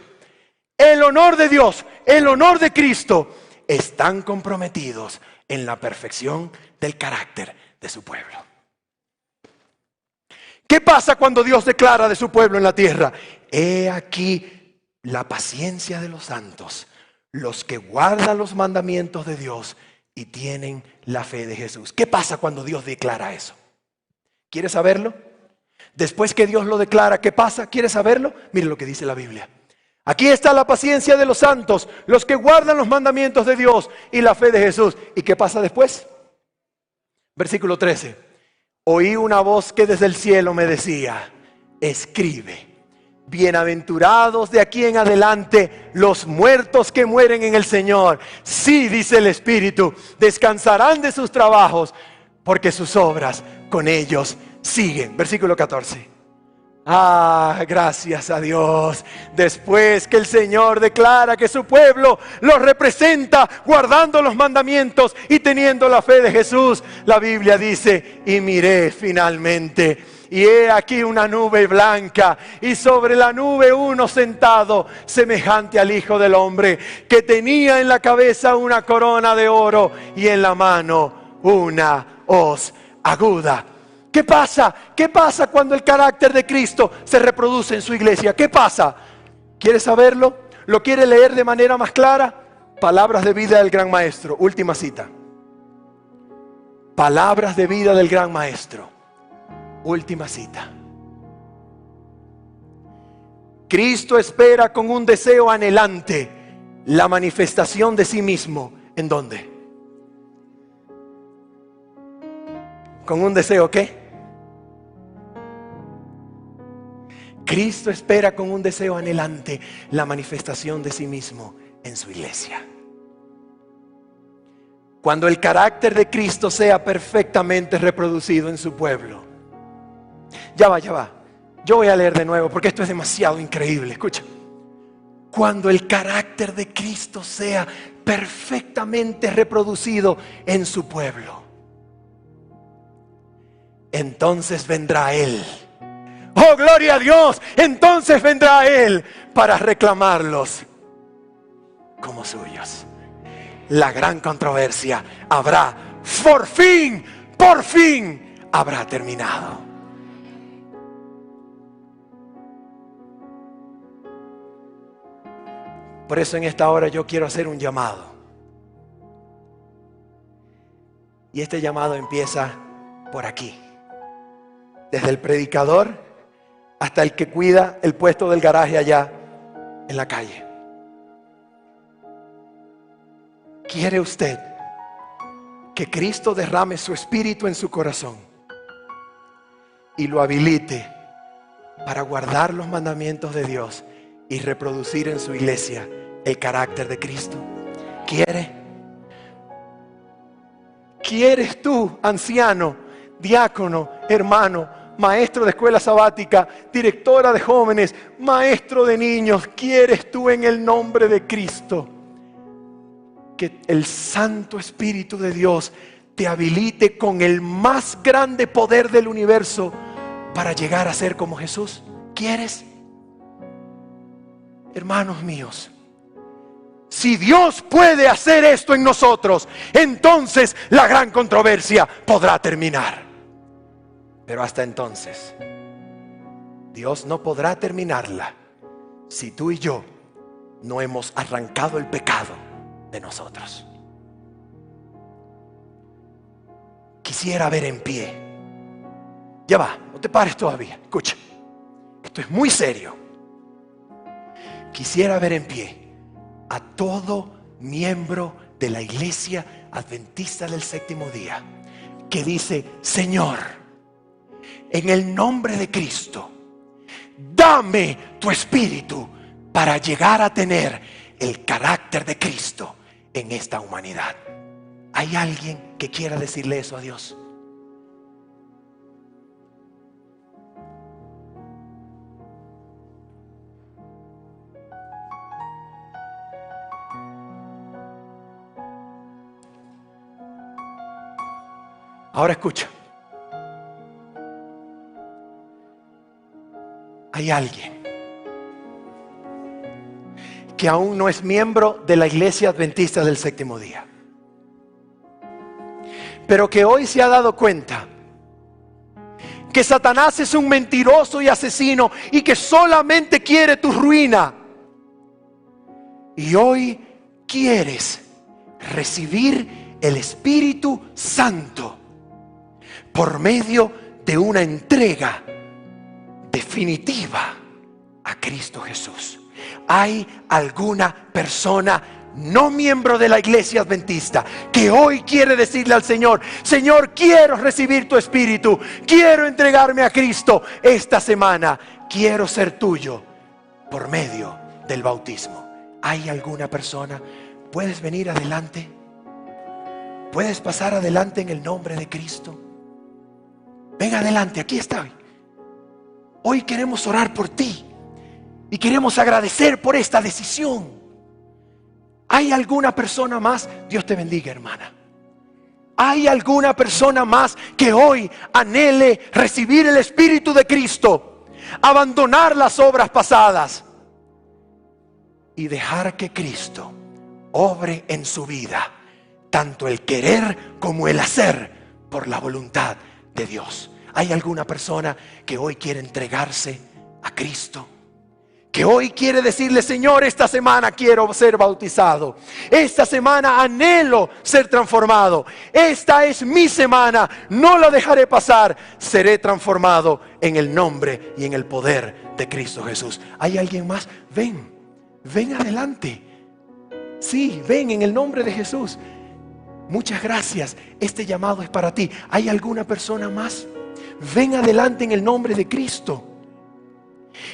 el honor de Dios, el honor de Cristo están comprometidos en la perfección del carácter de su pueblo. ¿Qué pasa cuando Dios declara de su pueblo en la tierra? He aquí la paciencia de los santos, los que guardan los mandamientos de Dios y tienen la fe de Jesús. ¿Qué pasa cuando Dios declara eso? ¿Quieres saberlo? Después que Dios lo declara, ¿qué pasa? ¿Quieres saberlo? Mire lo que dice la Biblia. Aquí está la paciencia de los santos, los que guardan los mandamientos de Dios y la fe de Jesús. ¿Y qué pasa después? Versículo 13. Oí una voz que desde el cielo me decía, escribe, bienaventurados de aquí en adelante los muertos que mueren en el Señor. Sí, dice el Espíritu, descansarán de sus trabajos, porque sus obras con ellos siguen. Versículo 14. Gracias a Dios. Después que el Señor declara que su pueblo lo representa guardando los mandamientos y teniendo la fe de Jesús, la Biblia dice, y miré finalmente, y he aquí una nube blanca, y sobre la nube uno sentado, semejante al Hijo del Hombre, que tenía en la cabeza una corona de oro y en la mano una hoz aguda. ¿Qué pasa? ¿Qué pasa cuando el carácter de Cristo se reproduce en su iglesia? ¿Qué pasa? ¿Quieres saberlo? ¿Lo quiere leer de manera más clara? Palabras de vida del Gran Maestro. Última cita. Palabras de vida del Gran Maestro. Última cita. Cristo espera con un deseo anhelante la manifestación de sí mismo. ¿En dónde? ¿Con un deseo qué? Cristo espera con un deseo anhelante la manifestación de sí mismo en su iglesia. Cuando el carácter de Cristo sea perfectamente reproducido en su pueblo. Ya va. Yo voy a leer de nuevo porque esto es demasiado increíble. Escucha. Cuando el carácter de Cristo sea perfectamente reproducido en su pueblo, entonces vendrá Él Oh, gloria a Dios. Entonces vendrá Él para reclamarlos como suyos. La gran controversia habrá, por fin, habrá terminado. Por eso en esta hora yo quiero hacer un llamado. Y este llamado empieza por aquí. Desde el predicador hasta el que cuida el puesto del garaje allá en la calle. ¿Quiere usted que Cristo derrame su espíritu en su corazón y lo habilite para guardar los mandamientos de Dios y reproducir en su iglesia el carácter de Cristo? ¿Quieres tú, anciano, diácono, hermano, maestro de escuela sabática, directora de jóvenes, maestro de niños? ¿Quieres tú en el nombre de Cristo que el Santo Espíritu de Dios te habilite con el más grande poder del universo para llegar a ser como Jesús? ¿Quieres? Hermanos míos, si Dios puede hacer esto en nosotros, entonces la gran controversia podrá terminar. Pero hasta entonces, Dios no podrá terminarla si tú y yo no hemos arrancado el pecado de nosotros. Quisiera ver en pie. Ya va, no te pares todavía. Escucha, esto es muy serio. Quisiera ver en pie a todo miembro de la Iglesia Adventista del Séptimo Día que dice: Señor, en el nombre de Cristo, dame tu espíritu para llegar a tener el carácter de Cristo en esta humanidad. ¿Hay alguien que quiera decirle eso a Dios? Ahora escucha. Hay alguien que aún no es miembro de la Iglesia Adventista del Séptimo Día, pero que hoy se ha dado cuenta que Satanás es un mentiroso y asesino y que solamente quiere tu ruina. Y hoy quieres recibir el Espíritu Santo por medio de una entrega definitiva a Cristo Jesús. ¿Hay alguna persona no miembro de la Iglesia Adventista que hoy quiere decirle al Señor: Señor, quiero recibir tu Espíritu, quiero entregarme a Cristo esta semana, quiero ser tuyo por medio del bautismo? ¿Hay alguna persona? ¿Puedes venir adelante? ¿Puedes pasar adelante en el nombre de Cristo? Ven adelante, aquí estoy. Hoy queremos orar por ti y queremos agradecer por esta decisión. ¿Hay alguna persona más? Dios te bendiga, hermana. ¿Hay alguna persona más que hoy anhele recibir el Espíritu de Cristo, abandonar las obras pasadas y dejar que Cristo obre en su vida, tanto el querer como el hacer por la voluntad de Dios? ¿Hay alguna persona que hoy quiere entregarse a Cristo? Que hoy quiere decirle: Señor, esta semana quiero ser bautizado. Esta semana anhelo ser transformado. Esta es mi semana, no la dejaré pasar. Seré transformado en el nombre y en el poder de Cristo Jesús. ¿Hay alguien más? Ven adelante. Sí, ven en el nombre de Jesús. Muchas gracias. Este llamado es para ti. ¿Hay alguna persona más? Ven adelante en el nombre de Cristo.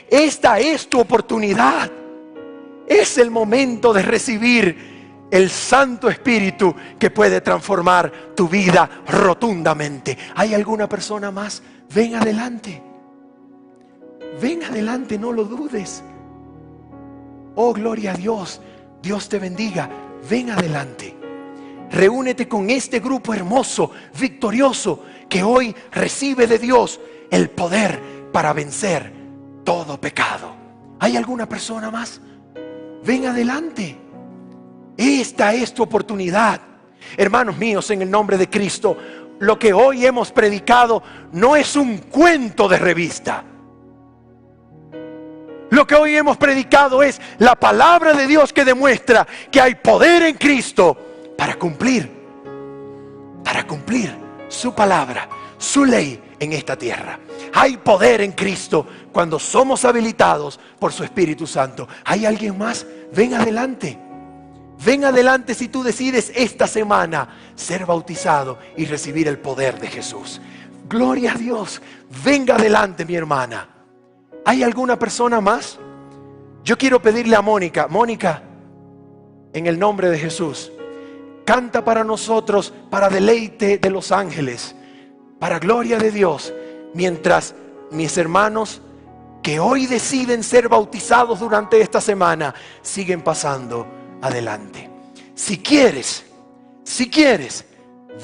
Esta es tu oportunidad. Es el momento de recibir el Santo Espíritu que puede transformar tu vida rotundamente. ¿Hay alguna persona más? Ven adelante. Ven adelante, no lo dudes. Oh, gloria a Dios. Dios te bendiga. Ven adelante. Reúnete con este grupo hermoso, victorioso, que hoy recibe de Dios el poder para vencer todo pecado. ¿Hay alguna persona más? Ven adelante. Esta es tu oportunidad. Hermanos míos, en el nombre de Cristo, lo que hoy hemos predicado no es un cuento de revista. Lo que hoy hemos predicado es la palabra de Dios que demuestra que hay poder en Cristo para cumplir su palabra, su ley en esta tierra. Hay poder en Cristo cuando somos habilitados por su Espíritu Santo. ¿Hay alguien más? Ven adelante. Ven adelante si tú decides esta semana ser bautizado y recibir el poder de Jesús. Gloria a Dios. Venga adelante, mi hermana. ¿Hay alguna persona más? Yo quiero pedirle a Mónica. Mónica, en el nombre de Jesús, canta para nosotros, para deleite de los ángeles, para gloria de Dios, mientras mis hermanos que hoy deciden ser bautizados durante esta semana siguen pasando adelante. Si quieres,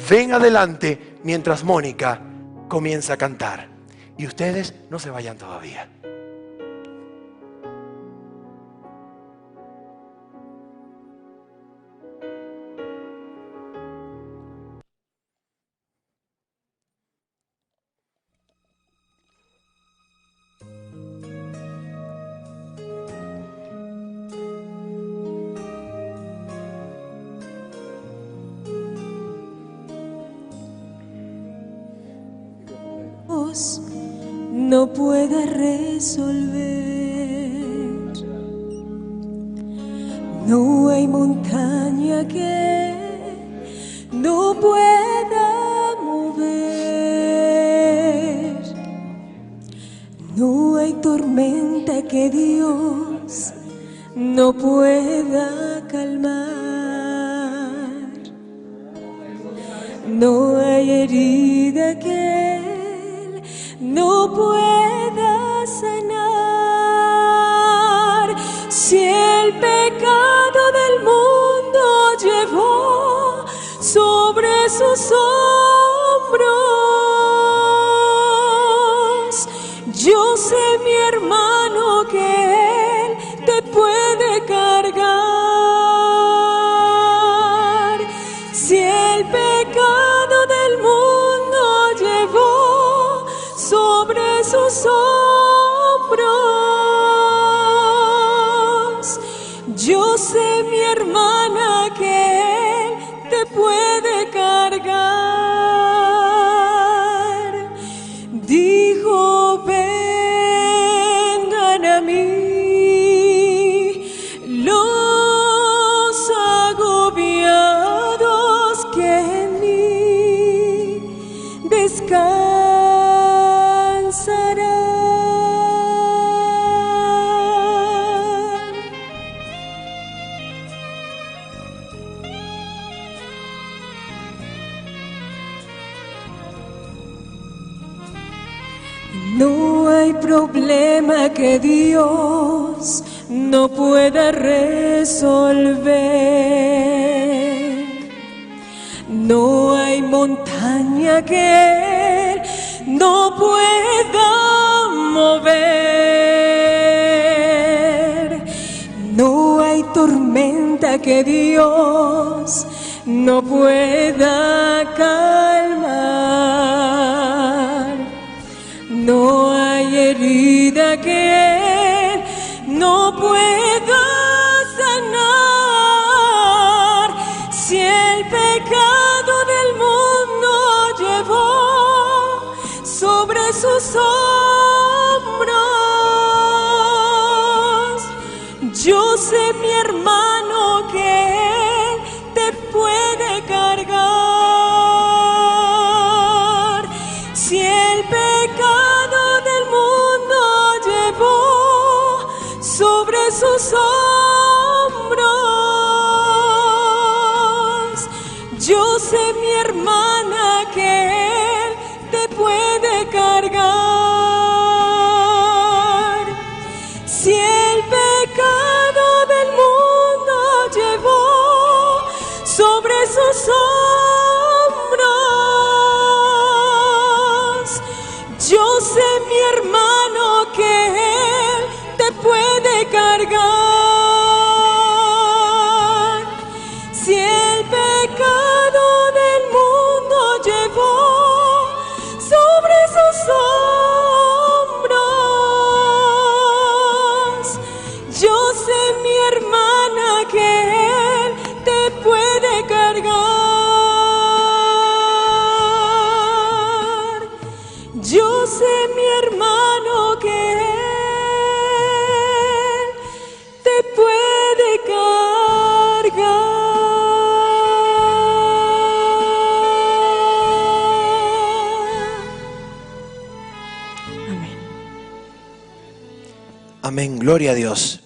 ven adelante mientras Mónica comienza a cantar. Y ustedes no se vayan todavía. No pueda resolver, no hay montaña que no pueda mover, no hay tormenta que Dios no pueda calmar, no hay herida que no pueda sanar. Si el pecado del mundo llevó sobre sus hombros, yo sé, mi hermano, que Él te puede cargar. Si el pecado del mundo llevó sobre sus hombros, yo sé, mi hermana, que Él te puede cargar. Dijo: vengan a mí los agobiados, que en mí descansarán. No hay problema que Dios no pueda resolver. No hay montaña que Él no pueda mover. No hay tormenta que Dios no pueda calmar. No hay herida que Él no pueda sanar. Si el pecado del mundo llevó sobre sus hombros, yo sé, mi hermano, que Él te puede cargar. Si el pecado del mundo llevó sobre sus hombros, yo sé, mi hermana, que Él te puede cargar. Si el pecado del mundo llevó sobre sus hombros, yo sé, mi hermana, sé, mi hermana, que Él te puede cargar. Yo sé, mi hermano, que Él te puede cargar. Amén. Amén, gloria a Dios.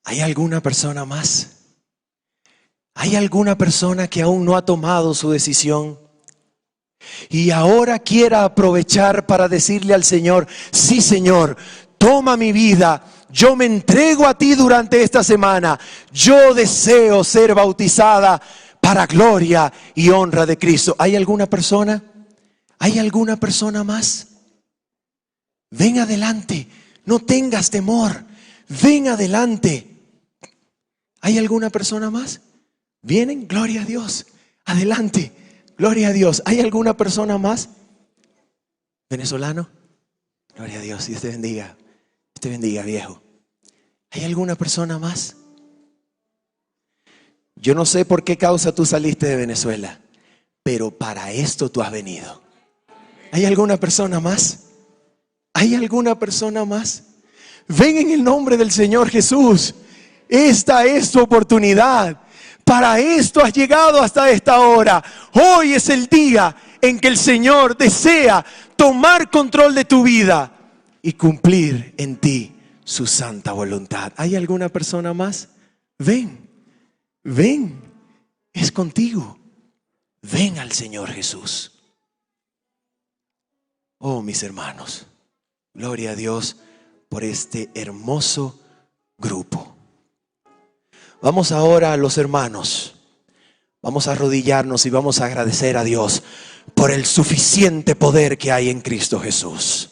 ¿Hay alguna persona más? ¿Hay alguna persona que aún no ha tomado su decisión y ahora quiera aprovechar para decirle al Señor: sí, Señor, toma mi vida, yo me entrego a ti durante esta semana, yo deseo ser bautizada para gloria y honra de Cristo? ¿Hay alguna persona? ¿Hay alguna persona más? Ven adelante, no tengas temor, ven adelante. ¿Hay alguna persona más? ¿Vienen? Gloria a Dios. Adelante, gloria a Dios. ¿Hay alguna persona más? ¿Venezolano? Gloria a Dios, Dios te bendiga. Dios te bendiga, viejo. ¿Hay alguna persona más? Yo no sé por qué causa tú saliste de Venezuela, pero para esto tú has venido. ¿Hay alguna persona más? ¿Hay alguna persona más? Ven en el nombre del Señor Jesús. Esta es tu oportunidad. Para esto has llegado hasta esta hora. Hoy es el día en que el Señor desea tomar control de tu vida y cumplir en ti su santa voluntad. ¿Hay alguna persona más? Ven, ven, es contigo. Ven al Señor Jesús. Oh, mis hermanos, gloria a Dios por este hermoso grupo. Vamos ahora, los hermanos, vamos a arrodillarnos y vamos a agradecer a Dios por el suficiente poder que hay en Cristo Jesús.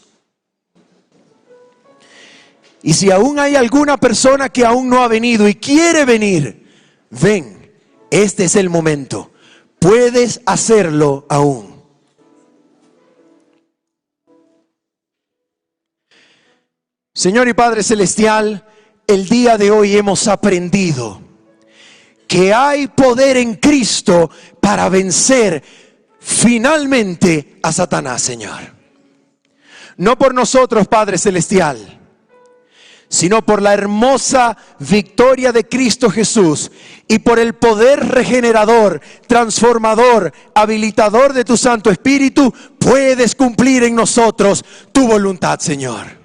Y si aún hay alguna persona que aún no ha venido y quiere venir, ven, este es el momento. Puedes hacerlo aún. Señor y Padre Celestial, el día de hoy hemos aprendido que hay poder en Cristo para vencer finalmente a Satanás, Señor. No por nosotros, Padre Celestial, sino por la hermosa victoria de Cristo Jesús y por el poder regenerador, transformador, habilitador de tu Santo Espíritu, puedes cumplir en nosotros tu voluntad, Señor.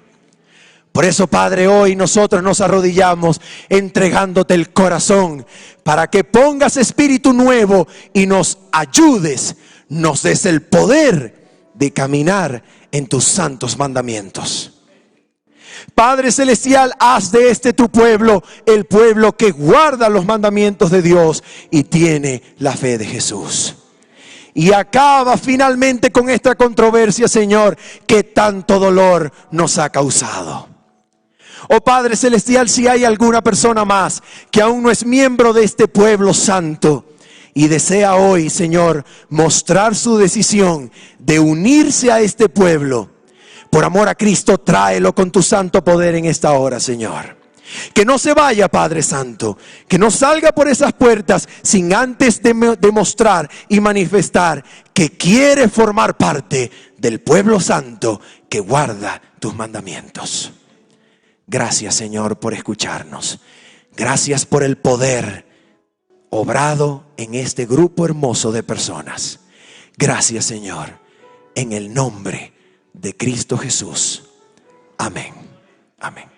Por eso, Padre, hoy nosotros nos arrodillamos entregándote el corazón para que pongas espíritu nuevo y nos ayudes, nos des el poder de caminar en tus santos mandamientos. Padre Celestial, haz de este tu pueblo el pueblo que guarda los mandamientos de Dios y tiene la fe de Jesús. Y acaba finalmente con esta controversia, Señor, que tanto dolor nos ha causado. Oh Padre Celestial, si hay alguna persona más que aún no es miembro de este pueblo santo y desea hoy, Señor, mostrar su decisión de unirse a este pueblo, por amor a Cristo, tráelo con tu santo poder en esta hora, Señor. Que no se vaya, Padre Santo, que no salga por esas puertas sin antes demostrar y manifestar que quiere formar parte del pueblo santo que guarda tus mandamientos. Gracias, Señor, por escucharnos. Gracias por el poder obrado en este grupo hermoso de personas. Gracias, Señor, en el nombre de Cristo Jesús. Amén. Amén.